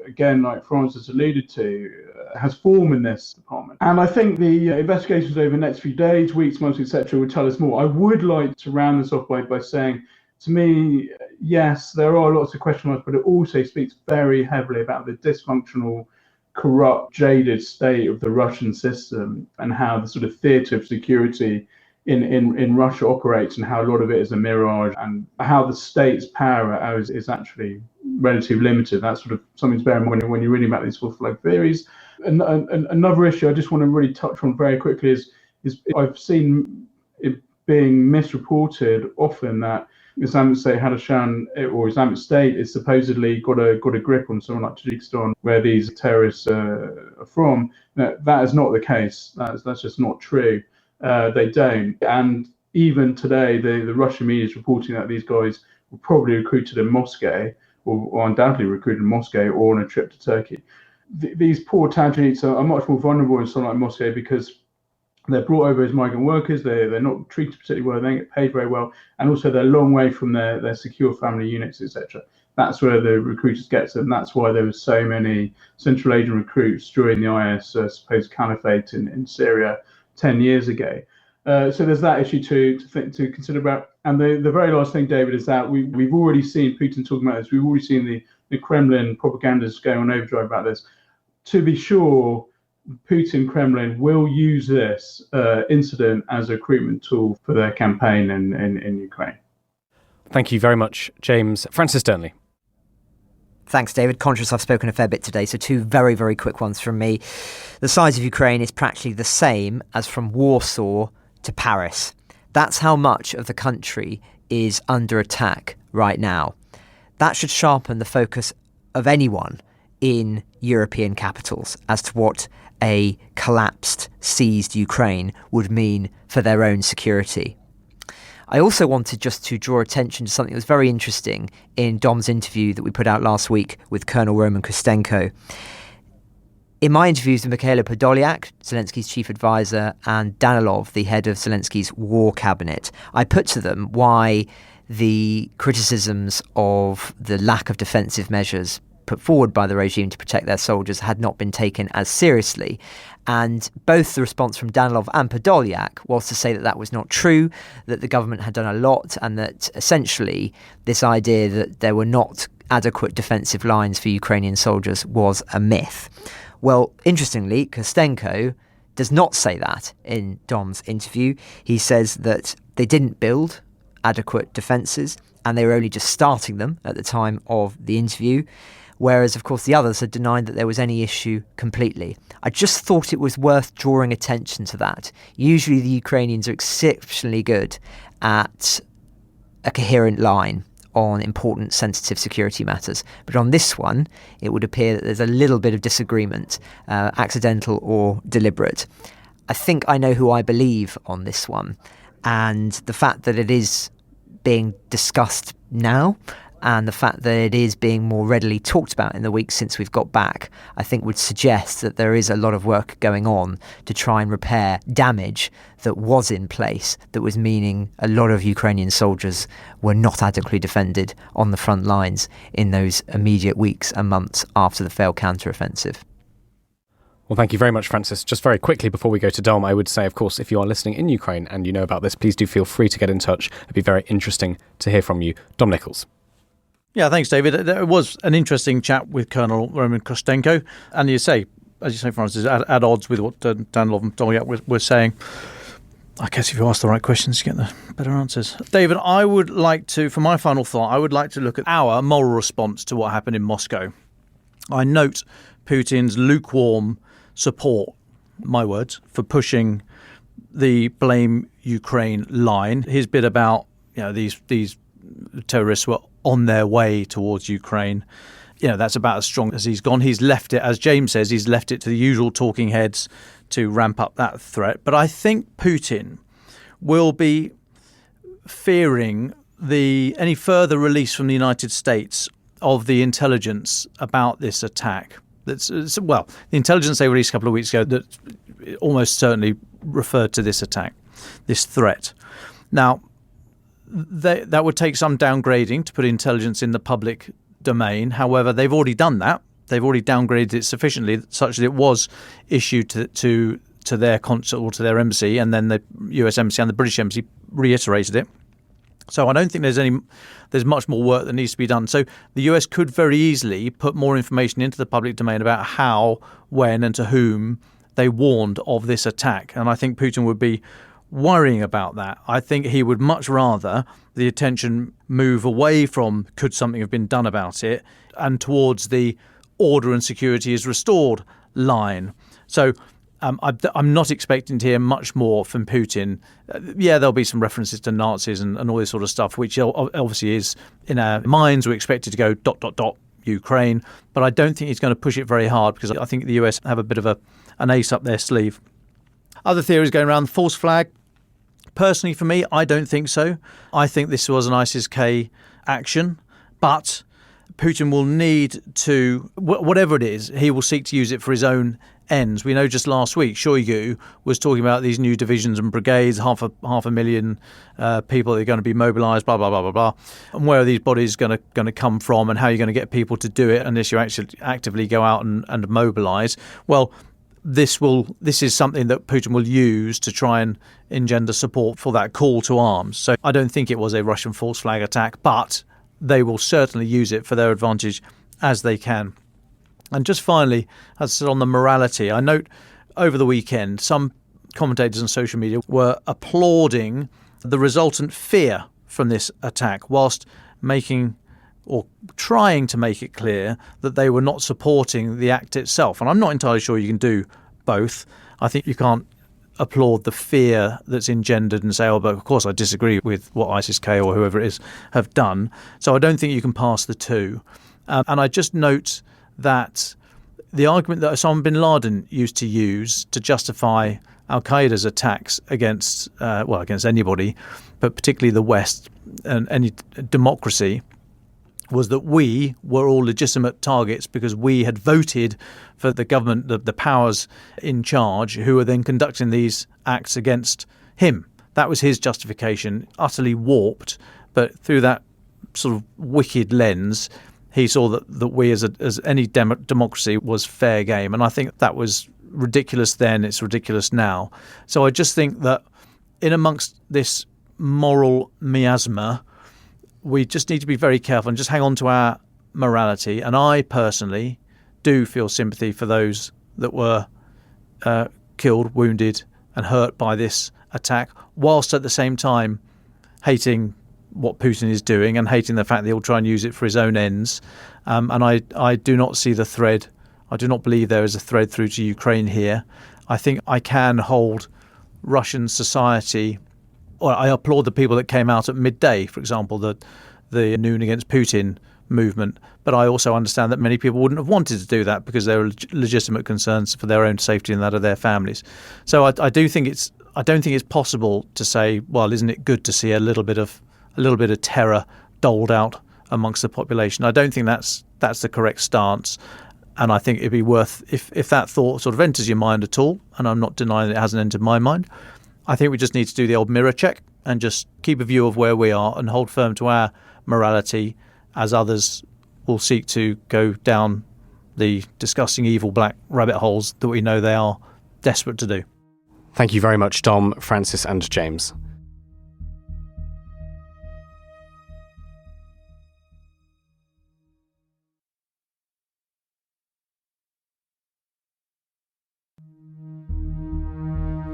again, like Francis alluded to, has form in this department. And I think the investigations over the next few days, weeks, months, etc., will tell us more. I would like to round this off by saying, to me, yes, there are lots of question marks, but it also speaks very heavily about the dysfunctional, corrupt, jaded state of the Russian system and how the sort of theatre of security in Russia operates and how a lot of it is a mirage and how the state's power is actually relatively limited. That's sort of something to bear in mind when you're reading about these false flag theories. And another issue I just want to really touch on very quickly is I've seen it being misreported often that Islamic State Hadashan or Islamic State is supposedly got a grip on someone like Tajikistan, where these terrorists are from. No, that is not the case. That's just not true. They don't. And even today, the Russian media is reporting that these guys were probably recruited in Moscow, or undoubtedly recruited in Moscow, or on a trip to Turkey. These poor Tajiks are much more vulnerable in something like Moscow because they're brought over as migrant workers. They're not treated particularly well. They don't get paid very well, and also they're a long way from their secure family units, etc. That's where the recruiters get to, and that's why there were so many Central Asian recruits during the IS supposed caliphate in Syria 10 years ago. So there's that issue to consider about. And the very last thing, David, is that we've already seen Putin talking about this. We've already seen the Kremlin propagandists going on overdrive about this. To be sure, Putin Kremlin will use this incident as a recruitment tool for their campaign in Ukraine. Thank you very much, James. Francis Dearnley. Thanks, David. Conscious I've spoken a fair bit today, so two very, very quick ones from me. The size of Ukraine is practically the same as from Warsaw to Paris. That's how much of the country is under attack right now. That should sharpen the focus of anyone in European capitals as to what a collapsed, seized Ukraine would mean for their own security. I also wanted just to draw attention to something that was very interesting in Dom's interview that we put out last week with Colonel Roman Kostenko. In my interviews with Mikhailo Podolyak, Zelensky's chief advisor, and Danilov, the head of Zelensky's war cabinet, I put to them why the criticisms of the lack of defensive measures put forward by the regime to protect their soldiers had not been taken as seriously. And both the response from Danilov and Podolyak was to say that that was not true, that the government had done a lot, and that essentially this idea that there were not adequate defensive lines for Ukrainian soldiers was a myth. Well, interestingly, Kostenko does not say that in Dom's interview. He says that they didn't build adequate defences and they were only just starting them at the time of the interview. Whereas, of course, the others had denied that there was any issue completely. I just thought it was worth drawing attention to that. Usually the Ukrainians are exceptionally good at a coherent line on important sensitive security matters. But on this one, it would appear that there's a little bit of disagreement, accidental or deliberate. I think I know who I believe on this one. And the fact that it is being discussed now and the fact that it is being more readily talked about in the weeks since we've got back, I think would suggest that there is a lot of work going on to try and repair damage that was in place, that was meaning a lot of Ukrainian soldiers were not adequately defended on the front lines in those immediate weeks and months after the failed counteroffensive. Well, thank you very much, Francis. Just very quickly before we go to Dom, I would say, of course, if you are listening in Ukraine and you know about this, please do feel free to get in touch. It'd be very interesting to hear from you. Dom Nicholls. Yeah, thanks, David. It was an interesting chat with Colonel Roman Kostenko. And as you say, Francis, at odds with what Danielle Bell was saying. I guess if you ask the right questions, you get the better answers. David, I would like to, for my final thought, I would like to look at our moral response to what happened in Moscow. I note Putin's lukewarm support, my words, for pushing the blame Ukraine line. His bit about, these terrorists were on their way towards Ukraine. That's about as strong as he's gone. He's left it, as James says, he's left it to the usual talking heads to ramp up that threat. But I think Putin will be fearing any further release from the United States of the intelligence about this attack. The intelligence they released a couple of weeks ago that almost certainly referred to this attack, this threat. Now, that would take some downgrading to put intelligence in the public domain. However, they've already done that. They've already downgraded it sufficiently such that it was issued to their consul or to their embassy, and then the US embassy and the British embassy reiterated it. So I don't think there's much more work that needs to be done. So the US could very easily put more information into the public domain about how, when, and to whom they warned of this attack. And I think Putin would be worrying about that. I think he would much rather the attention move away from could something have been done about it and towards the order and security is restored line. So I'm not expecting to hear much more from Putin. There'll be some references to Nazis and all this sort of stuff, which obviously is in our minds. We're expected to go ... Ukraine, but I don't think he's going to push it very hard because I think the US have a bit of an ace up their sleeve. Other theories going around, the false flag. Personally, for me, I don't think so. I think this was an ISIS-K action, but Putin will need to, whatever it is, he will seek to use it for his own ends. We know just last week, Shoigu was talking about these new divisions and brigades, half a million people that are going to be mobilised, blah, blah, blah, blah, blah. And where are these bodies going to come from and how are you going to get people to do it unless you actually actively go out and mobilise? Well, this is something that Putin will use to try and engender support for that call to arms. So I don't think it was a Russian false flag attack, but they will certainly use it for their advantage as they can. And just finally, as I said, on the morality, I note over the weekend some commentators on social media were applauding the resultant fear from this attack whilst making or trying to make it clear that they were not supporting the act itself. And I'm not entirely sure you can do both. I think you can't applaud the fear that's engendered and say, oh, but of course I disagree with what ISIS-K or whoever it is have done. So I don't think you can pass the two. And I just note that the argument that Osama bin Laden used to use to justify Al-Qaeda's attacks against anybody, but particularly the West and any democracy, was that we were all legitimate targets because we had voted for the government, the powers in charge, who were then conducting these acts against him. That was his justification, utterly warped, but through that sort of wicked lens, he saw that we as any democracy was fair game. And I think that was ridiculous then, it's ridiculous now. So I just think that in amongst this moral miasma, we just need to be very careful and just hang on to our morality. And I personally do feel sympathy for those that were killed, wounded and hurt by this attack, whilst at the same time hating what Putin is doing and hating the fact that he'll try and use it for his own ends. And I do not see the thread. I do not believe there is a thread through to Ukraine here. I think I can hold Russian society. Or I applaud the people that came out at midday, for example, the the Noon Against Putin movement. But I also understand that many people wouldn't have wanted to do that because there are legitimate concerns for their own safety and that of their families. So I don't think it's possible to say, well, isn't it good to see a little bit of terror doled out amongst the population? I don't think that's the correct stance. And I think it'd be worth, if that thought sort of enters your mind at all, and I'm not denying that it hasn't entered my mind, I think we just need to do the old mirror check and just keep a view of where we are and hold firm to our morality as others will seek to go down the disgusting evil black rabbit holes that we know they are desperate to do. Thank you very much, Dom, Francis and James.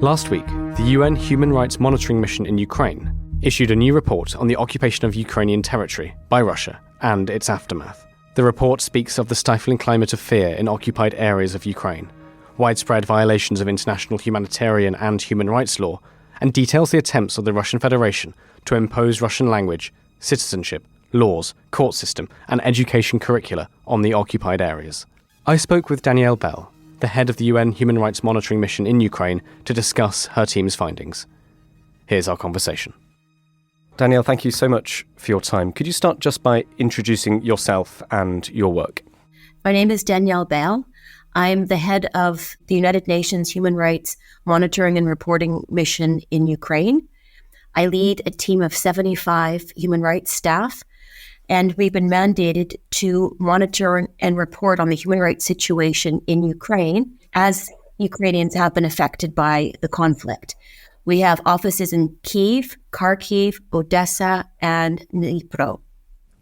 Last week, the UN Human Rights Monitoring Mission in Ukraine issued a new report on the occupation of Ukrainian territory by Russia and its aftermath. The report speaks of the stifling climate of fear in occupied areas of Ukraine, widespread violations of international humanitarian and human rights law, and details the attempts of the Russian Federation to impose Russian language, citizenship, laws, court system, and education curricula on the occupied areas. I spoke with Danielle Bell, the head of the UN Human Rights Monitoring Mission in Ukraine, to discuss her team's findings. Here's our conversation. Danielle, thank you so much for your time. Could you start just by introducing yourself and your work? My name is Danielle Bell. I'm the head of the United Nations Human Rights Monitoring and Reporting Mission in Ukraine. I lead a team of 75 human rights staff, and we've been mandated to monitor and report on the human rights situation in Ukraine as Ukrainians have been affected by the conflict. We have offices in Kyiv, Kharkiv, Odessa, and Dnipro.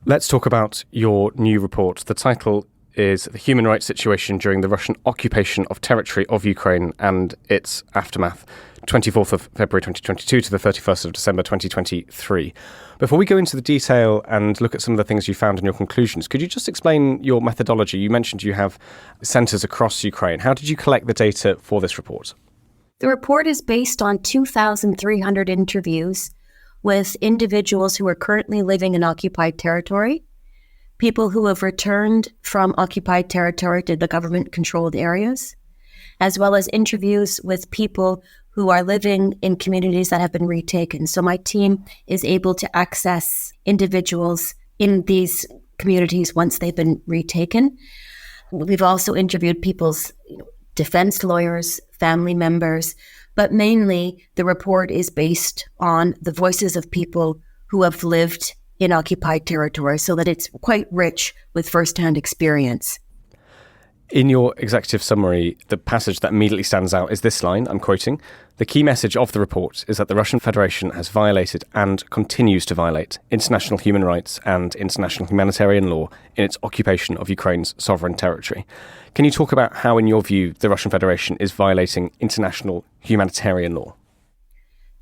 Let's talk about your new report. The title is The Human Rights Situation During the Russian Occupation of Territory of Ukraine and Its Aftermath, 24th of February 2022 to the 31st of December 2023. Before we go into the detail and look at some of the things you found and your conclusions, could you just explain your methodology? You mentioned you have centres across Ukraine. How did you collect the data for this report? The report is based on 2,300 interviews with individuals who are currently living in occupied territory, people who have returned from occupied territory to the government-controlled areas, as well as interviews with people who are living in communities that have been retaken. So my team is able to access individuals in these communities once they've been retaken. We've also interviewed people's defense lawyers, family members, but mainly the report is based on the voices of people who have lived in occupied territory, so that it's quite rich with first-hand experience. In your executive summary, the passage that immediately stands out is this line, I'm quoting, "The key message of the report is that the Russian Federation has violated and continues to violate international human rights and international humanitarian law in its occupation of Ukraine's sovereign territory." Can you talk about how, in your view, the Russian Federation is violating international humanitarian law?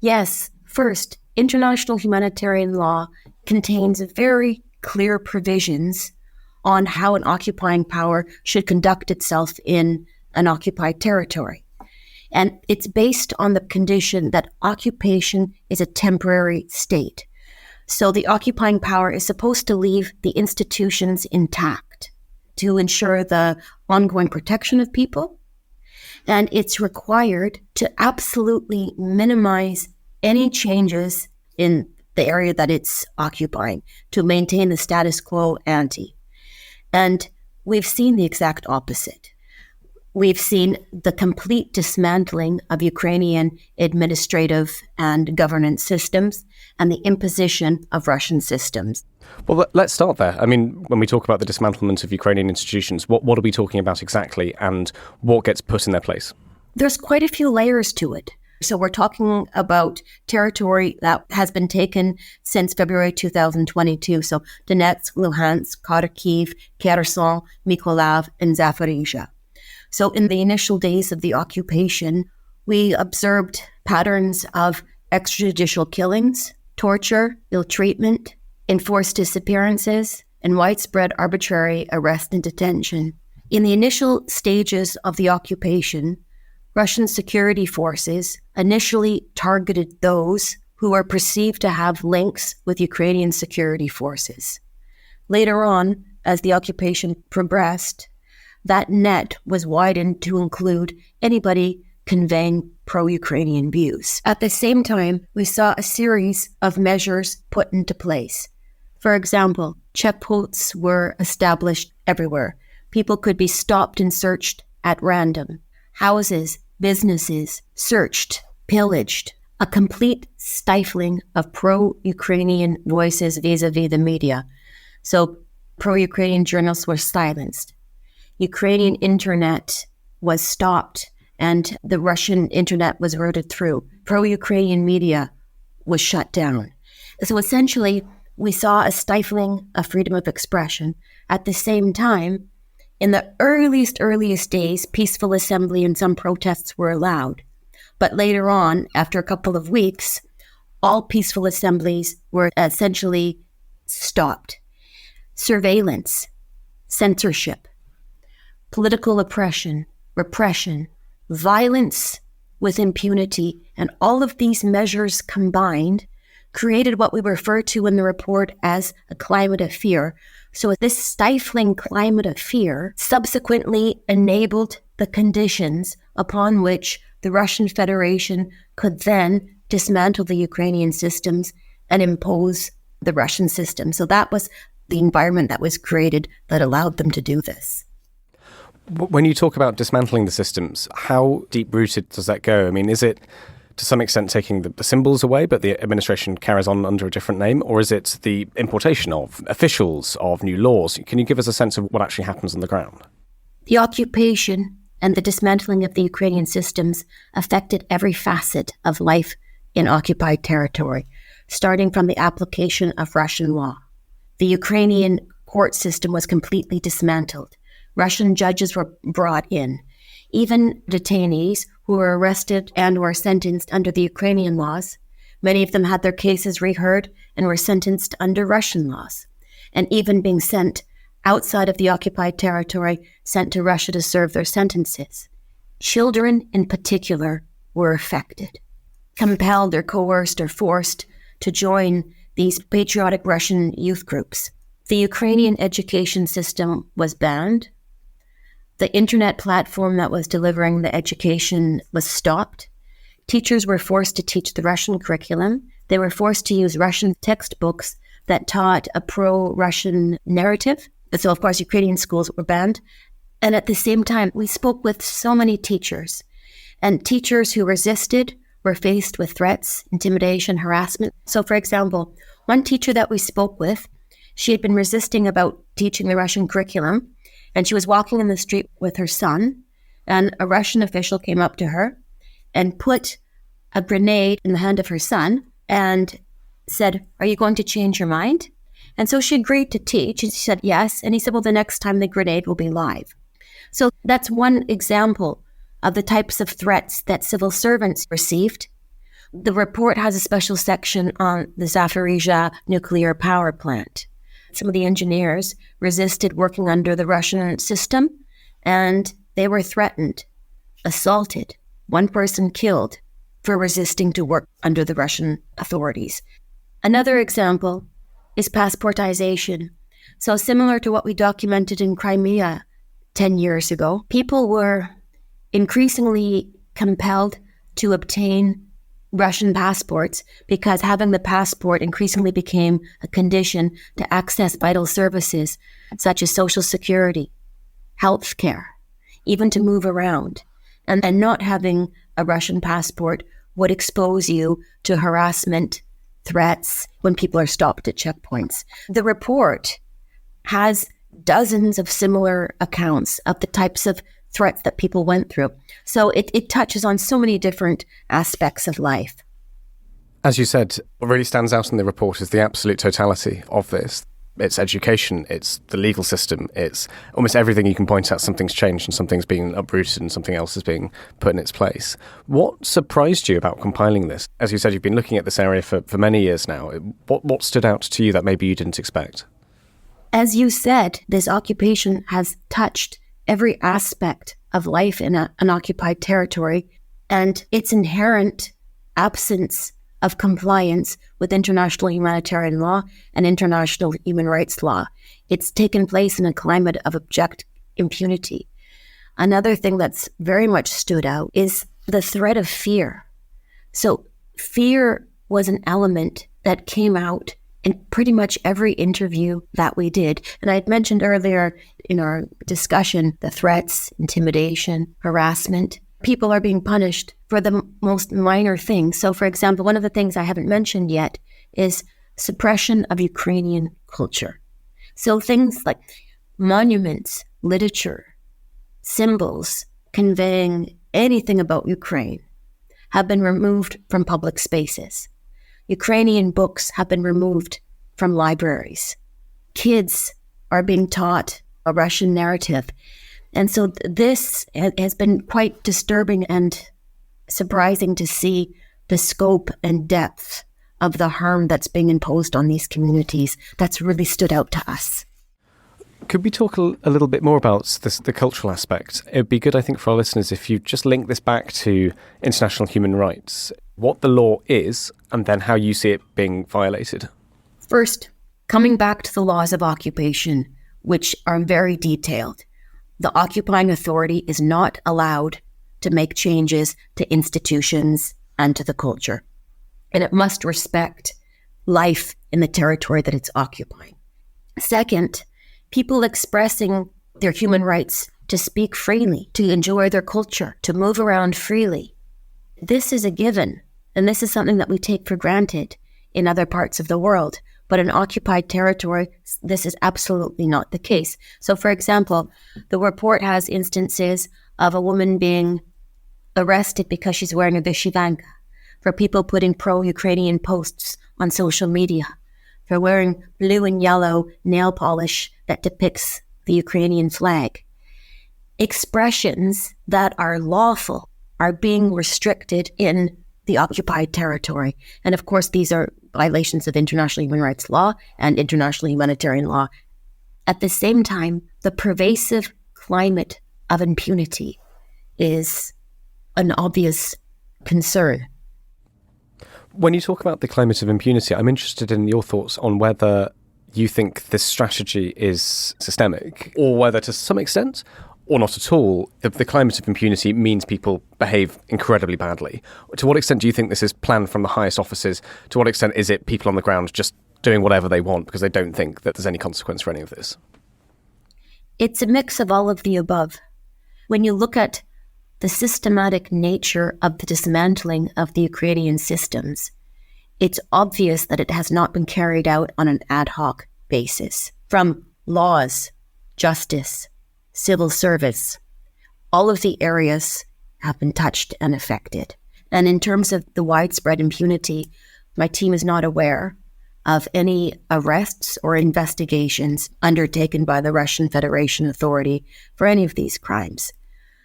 Yes. First, international humanitarian law contains very clear provisions on how an occupying power should conduct itself in an occupied territory. And it's based on the condition that occupation is a temporary state. So the occupying power is supposed to leave the institutions intact to ensure the ongoing protection of people. And it's required to absolutely minimize any changes in the area that it's occupying to maintain the status quo ante. And we've seen the exact opposite. We've seen the complete dismantling of Ukrainian administrative and governance systems and the imposition of Russian systems. Well, let's start there. I mean, when we talk about the dismantlement of Ukrainian institutions, what are we talking about exactly, and what gets put in their place? There's quite a few layers to it. So we're talking about territory that has been taken since February 2022. So Donetsk, Luhansk, Kharkiv, Kherson, Mykolaiv, and Zaporizhzhia. So in the initial days of the occupation, we observed patterns of extrajudicial killings, torture, ill treatment, enforced disappearances, and widespread arbitrary arrest and detention. In the initial stages of the occupation, Russian security forces initially targeted those who were perceived to have links with Ukrainian security forces. Later on, as the occupation progressed, that net was widened to include anybody conveying pro-Ukrainian views. At the same time, we saw a series of measures put into place. For example, checkposts were established everywhere. People could be stopped and searched at random. Houses, businesses, searched, pillaged. A complete stifling of pro-Ukrainian voices vis-a-vis the media. So pro-Ukrainian journalists were silenced. Ukrainian internet was stopped and the Russian internet was routed through. Pro-Ukrainian media was shut down. So essentially, we saw a stifling of freedom of expression. At the same time, in the earliest days, peaceful assembly and some protests were allowed. But later on, after a couple of weeks, all peaceful assemblies were essentially stopped. Surveillance, censorship, political oppression, repression, violence with impunity, and all of these measures combined created what we refer to in the report as a climate of fear. So this stifling climate of fear subsequently enabled the conditions upon which the Russian Federation could then dismantle the Ukrainian systems and impose the Russian system. So that was the environment that was created that allowed them to do this. When you talk about dismantling the systems, how deep-rooted does that go? I mean, is it to some extent taking the symbols away, but the administration carries on under a different name? Or is it the importation of officials, of new laws? Can you give us a sense of what actually happens on the ground? The occupation and the dismantling of the Ukrainian systems affected every facet of life in occupied territory, starting from the application of Russian law. The Ukrainian court system was completely dismantled. Russian judges were brought in. Even detainees who were arrested and were sentenced under the Ukrainian laws, many of them had their cases reheard and were sentenced under Russian laws, and even being sent outside of the occupied territory, sent to Russia to serve their sentences. Children in particular were affected, compelled or coerced or forced to join these patriotic Russian youth groups. The Ukrainian education system was banned. The internet platform that was delivering the education was stopped. Teachers were forced to teach the Russian curriculum. They were forced to use Russian textbooks that taught a pro-Russian narrative. So, of course, Ukrainian schools were banned. And at the same time, we spoke with so many teachers. And teachers who resisted were faced with threats, intimidation, harassment. So, for example, one teacher that we spoke with, she had been resisting about teaching the Russian curriculum. And she was walking in the street with her son, and a Russian official came up to her and put a grenade in the hand of her son and said, "Are you going to change your mind?" And so she agreed to teach, and she said yes. And he said, "Well, the next time the grenade will be live." So that's one example of the types of threats that civil servants received. The report has a special section on the Zaporizhzhia nuclear power plant. Some of the engineers resisted working under the Russian system, and they were threatened, assaulted, one person killed for resisting to work under the Russian authorities. Another example is passportization. So similar to what we documented in Crimea 10 years ago, people were increasingly compelled to obtain Russian passports because having the passport increasingly became a condition to access vital services such as social security, healthcare, even to move around. And not having a Russian passport would expose you to harassment, threats when people are stopped at checkpoints. The report has dozens of similar accounts of the types of threats that people went through. So it touches on so many different aspects of life. As you said, what really stands out in the report is the absolute totality of this. It's education, it's the legal system, it's almost everything you can point out. Something's changed and something's being uprooted and something else is being put in its place. What surprised you about compiling this? As you said, you've been looking at this area for many years now. What stood out to you that maybe you didn't expect? As you said, this occupation has touched every aspect of life in an occupied territory, and its inherent absence of compliance with international humanitarian law and international human rights law. It's taken place in a climate of abject impunity. Another thing that's very much stood out is the threat of fear. So fear was an element that came out in pretty much every interview that we did. And I had mentioned earlier in our discussion the threats, intimidation, harassment. People are being punished for the most minor things. So, for example, one of the things I haven't mentioned yet is suppression of Ukrainian culture. So things like monuments, literature, symbols conveying anything about Ukraine have been removed from public spaces. Ukrainian books have been removed from libraries. Kids are being taught a Russian narrative. And so this has been quite disturbing and surprising to see the scope and depth of the harm that's being imposed on these communities. That's really stood out to us. Could we talk a little bit more about the cultural aspect? It would be good, I think, for our listeners if you just link this back to international human rights, what the law is, and then how you see it being violated. First, coming back to the laws of occupation, which are very detailed. The occupying authority is not allowed to make changes to institutions and to the culture. And it must respect life in the territory that it's occupying. Second, people expressing their human rights to speak freely, to enjoy their culture, to move around freely. This is a given, and this is something that we take for granted in other parts of the world. But in occupied territory, this is absolutely not the case. So, for example, the report has instances of a woman being arrested because she's wearing a vyshyvanka, for people putting pro-Ukrainian posts on social media, for wearing blue and yellow nail polish that depicts the Ukrainian flag. Expressions that are lawful are being restricted in the occupied territory. And of course, these are violations of international human rights law and international humanitarian law. At the same time, the pervasive climate of impunity is an obvious concern. When you talk about the climate of impunity, I'm interested in your thoughts on whether you think this strategy is systemic, or whether to some extent, or not at all, the climate of impunity means people behave incredibly badly. To what extent do you think this is planned from the highest offices? To what extent is it people on the ground just doing whatever they want because they don't think that there's any consequence for any of this? It's a mix of all of the above. When you look at the systematic nature of the dismantling of the Ukrainian systems, it's obvious that it has not been carried out on an ad hoc basis. From laws, justice, civil service, all of the areas have been touched and affected. And in terms of the widespread impunity, my team is not aware of any arrests or investigations undertaken by the Russian Federation Authority for any of these crimes.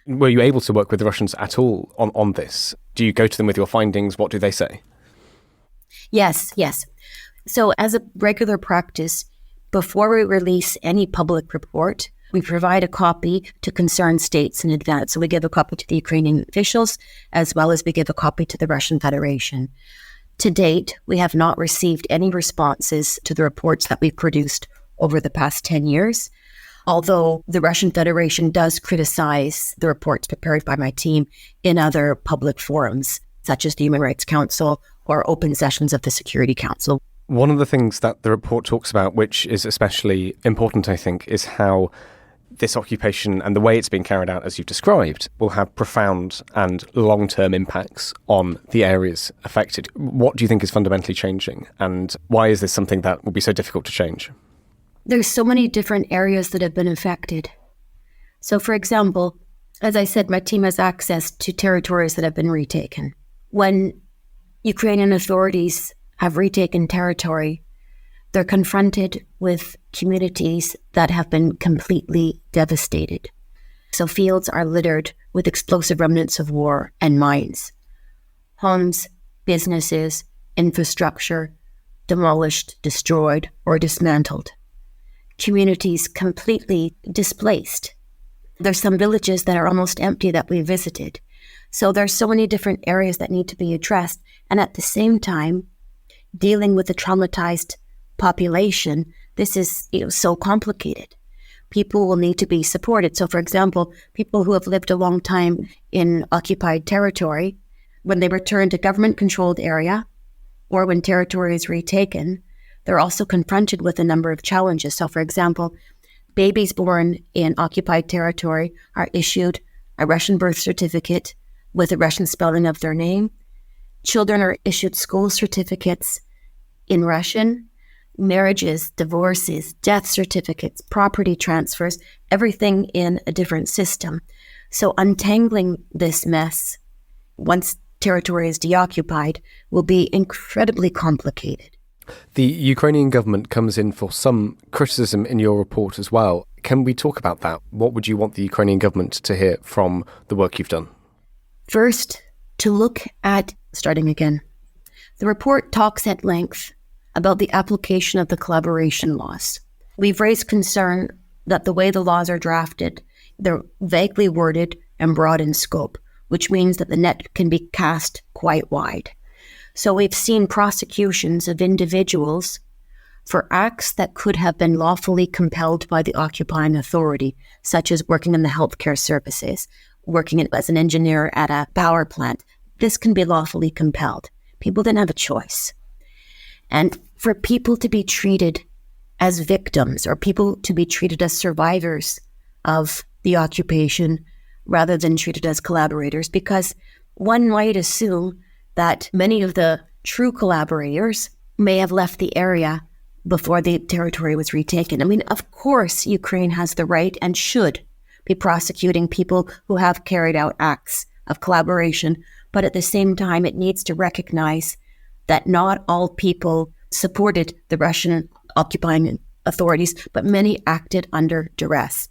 Were you able to work with the Russians at all on this? Do you go to them with your findings? What do they say? Yes. So as a regular practice, before we release any public report, we provide a copy to concerned states in advance. So we give a copy to the Ukrainian officials, as well as we give a copy to the Russian Federation. To date, we have not received any responses to the reports that we've produced over the past 10 years. Although the Russian Federation does criticize the reports prepared by my team in other public forums, such as the Human Rights Council or open sessions of the Security Council. One of the things that the report talks about, which is especially important, I think, is how this occupation and the way it's being carried out, as you've described, will have profound and long-term impacts on the areas affected. What do you think is fundamentally changing, and why is this something that will be so difficult to change? There's so many different areas that have been affected. So, for example, as I said, my team has access to territories that have been retaken. When Ukrainian authorities have retaken territory, they're confronted with communities that have been completely devastated. So fields are littered with explosive remnants of war and mines. Homes, businesses, infrastructure, demolished, destroyed, or dismantled. Communities completely displaced. There's some villages that are almost empty that we visited. So there's so many different areas that need to be addressed. And at the same time, dealing with the traumatized population, this is so complicated. People will need to be supported. So, for example, people who have lived a long time in occupied territory, when they return to government-controlled area or when territory is retaken, they're also confronted with a number of challenges. So, for example, babies born in occupied territory are issued a Russian birth certificate with a Russian spelling of their name. Children are issued school certificates in Russian. Marriages, divorces, death certificates, property transfers, everything in a different system. So untangling this mess, once territory is deoccupied, will be incredibly complicated. The Ukrainian government comes in for some criticism in your report as well. Can we talk about that? What would you want the Ukrainian government to hear from the work you've done? First, to look at, starting again, the report talks at length about the application of the collaboration laws. We've raised concern that the way the laws are drafted, they're vaguely worded and broad in scope, which means that the net can be cast quite wide. So we've seen prosecutions of individuals for acts that could have been lawfully compelled by the occupying authority, such as working in the healthcare services, working as an engineer at a power plant. This can be lawfully compelled. People didn't have a choice. And for people to be treated as victims or people to be treated as survivors of the occupation rather than treated as collaborators, because one might assume that many of the true collaborators may have left the area before the territory was retaken. I mean, of course, Ukraine has the right and should be prosecuting people who have carried out acts of collaboration, but at the same time, it needs to recognize that not all people supported the Russian occupying authorities, but many acted under duress.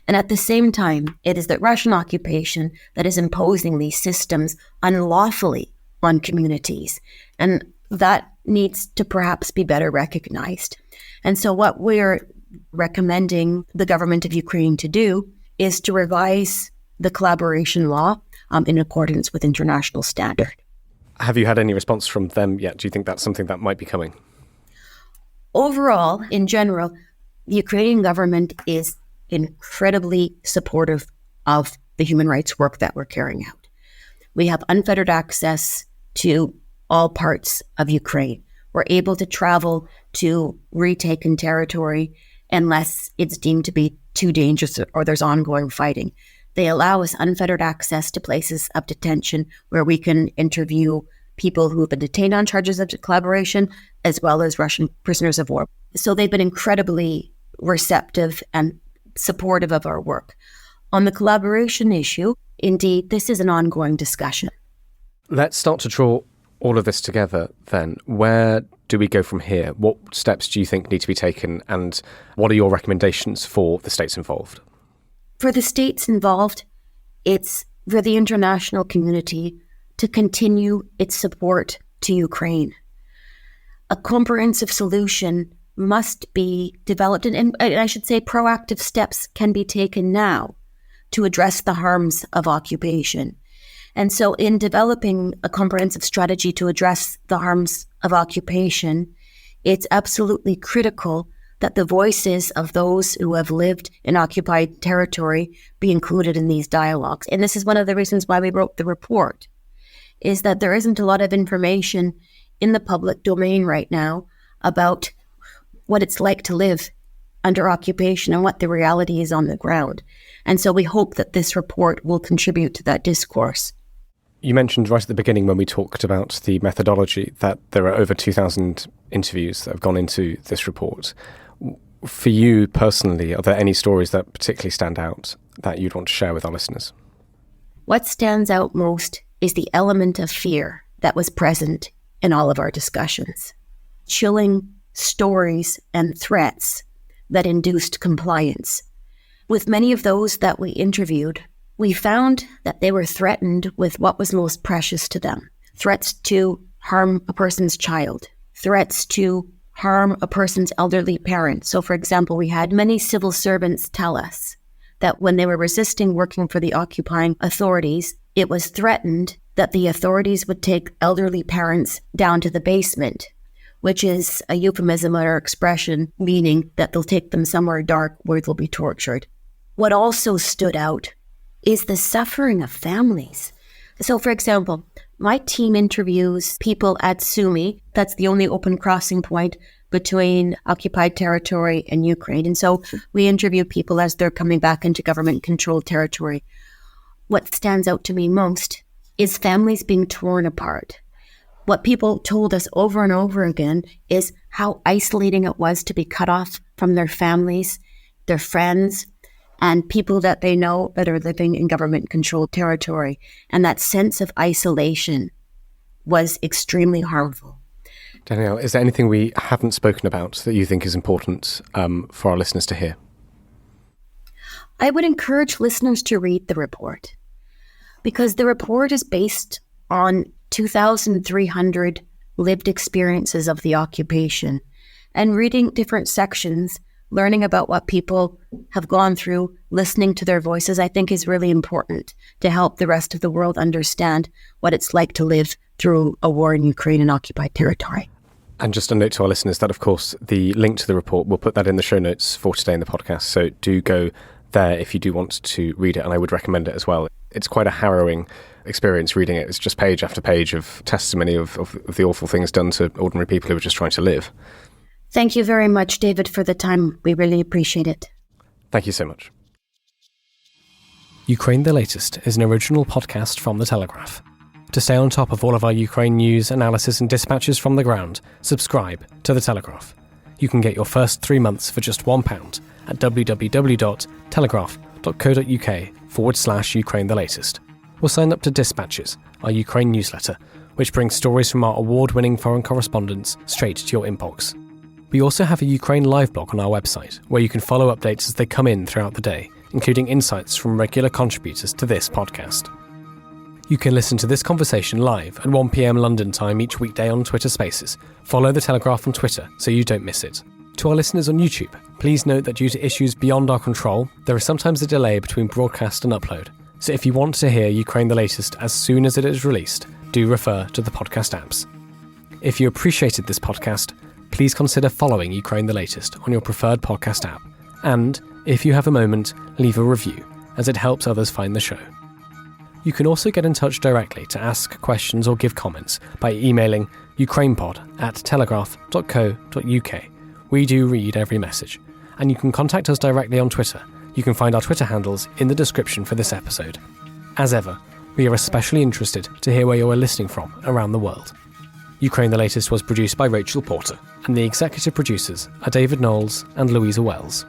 And at the same time, it is the Russian occupation that is imposing these systems unlawfully on communities. And that needs to perhaps be better recognized. And so what we're recommending the government of Ukraine to do is to revise the collaboration law in accordance with international standard. Have you had any response from them yet? Do you think that's something that might be coming? Overall, in general, the Ukrainian government is incredibly supportive of the human rights work that we're carrying out. We have unfettered access to all parts of Ukraine. We're able to travel to retaken territory unless it's deemed to be too dangerous or there's ongoing fighting. They allow us unfettered access to places of detention where we can interview people who have been detained on charges of collaboration, as well as Russian prisoners of war. So they've been incredibly receptive and supportive of our work. On the collaboration issue, indeed, this is an ongoing discussion. Let's start to draw all of this together then. Where do we go from here? What steps do you think need to be taken, and what are your recommendations for the states involved? For the states involved, it's for the international community to continue its support to Ukraine. A comprehensive solution must be developed, and I should say proactive steps can be taken now to address the harms of occupation. And so in developing a comprehensive strategy to address the harms of occupation, it's absolutely critical that the voices of those who have lived in occupied territory be included in these dialogues. And this is one of the reasons why we wrote the report, is that there isn't a lot of information in the public domain right now about what it's like to live under occupation and what the reality is on the ground. And so we hope that this report will contribute to that discourse. You mentioned right at the beginning when we talked about the methodology that there are over 2,000 interviews that have gone into this report. For you personally, are there any stories that particularly stand out that you'd want to share with our listeners? What stands out most is the element of fear that was present in all of our discussions. Chilling stories and threats that induced compliance. With many of those that we interviewed, we found that they were threatened with what was most precious to them. Threats to harm a person's child, threats to harm a person's elderly parent. So, for example, we had many civil servants tell us that when they were resisting working for the occupying authorities, it was threatened that the authorities would take elderly parents down to the basement, which is a euphemism or expression meaning that they'll take them somewhere dark where they'll be tortured. What also stood out is the suffering of families. So, for example, my team interviews people at Sumy. That's the only open crossing point between occupied territory and Ukraine. And so we interview people as they're coming back into government-controlled territory. What stands out to me most is families being torn apart. What people told us over and over again is how isolating it was to be cut off from their families, their friends, and people that they know that are living in government-controlled territory. And that sense of isolation was extremely harmful. Danielle, is there anything we haven't spoken about that you think is important for our listeners to hear? I would encourage listeners to read the report, because the report is based on 2,300 lived experiences of the occupation, and reading different sections, learning about what people have gone through, listening to their voices, I think is really important to help the rest of the world understand what it's like to live through a war in Ukraine and occupied territory. And just a note to our listeners that, of course, the link to the report, we'll put that in the show notes for today in the podcast. So do go there if you do want to read it, and I would recommend it as well. It's quite a harrowing experience reading it. It's just page after page of testimony of the awful things done to ordinary people who are just trying to live. Thank you very much, David, for the time. We really appreciate it. Thank you so much. Ukraine the Latest is an original podcast from The Telegraph. To stay on top of all of our Ukraine news, analysis and dispatches from the ground, subscribe to The Telegraph. You can get your first 3 months for just £1 at www.telegraph.co.uk/Ukraine the Latest. Or sign up to Dispatches, our Ukraine newsletter, which brings stories from our award-winning foreign correspondents straight to your inbox. We also have a Ukraine live blog on our website, where you can follow updates as they come in throughout the day, including insights from regular contributors to this podcast. You can listen to this conversation live at 1 p.m. London time each weekday on Twitter Spaces. Follow The Telegraph on Twitter so you don't miss it. To our listeners on YouTube, please note that due to issues beyond our control, there is sometimes a delay between broadcast and upload. So if you want to hear Ukraine the Latest as soon as it is released, do refer to the podcast apps. If you appreciated this podcast, please consider following Ukraine the Latest on your preferred podcast app. And, if you have a moment, leave a review, as it helps others find the show. You can also get in touch directly to ask questions or give comments by emailing ukrainepod@telegraph.co.uk. We do read every message. And you can contact us directly on Twitter. You can find our Twitter handles in the description for this episode. As ever, we are especially interested to hear where you are listening from around the world. Ukraine the Latest was produced by Rachel Porter, and the executive producers are David Knowles and Louisa Wells.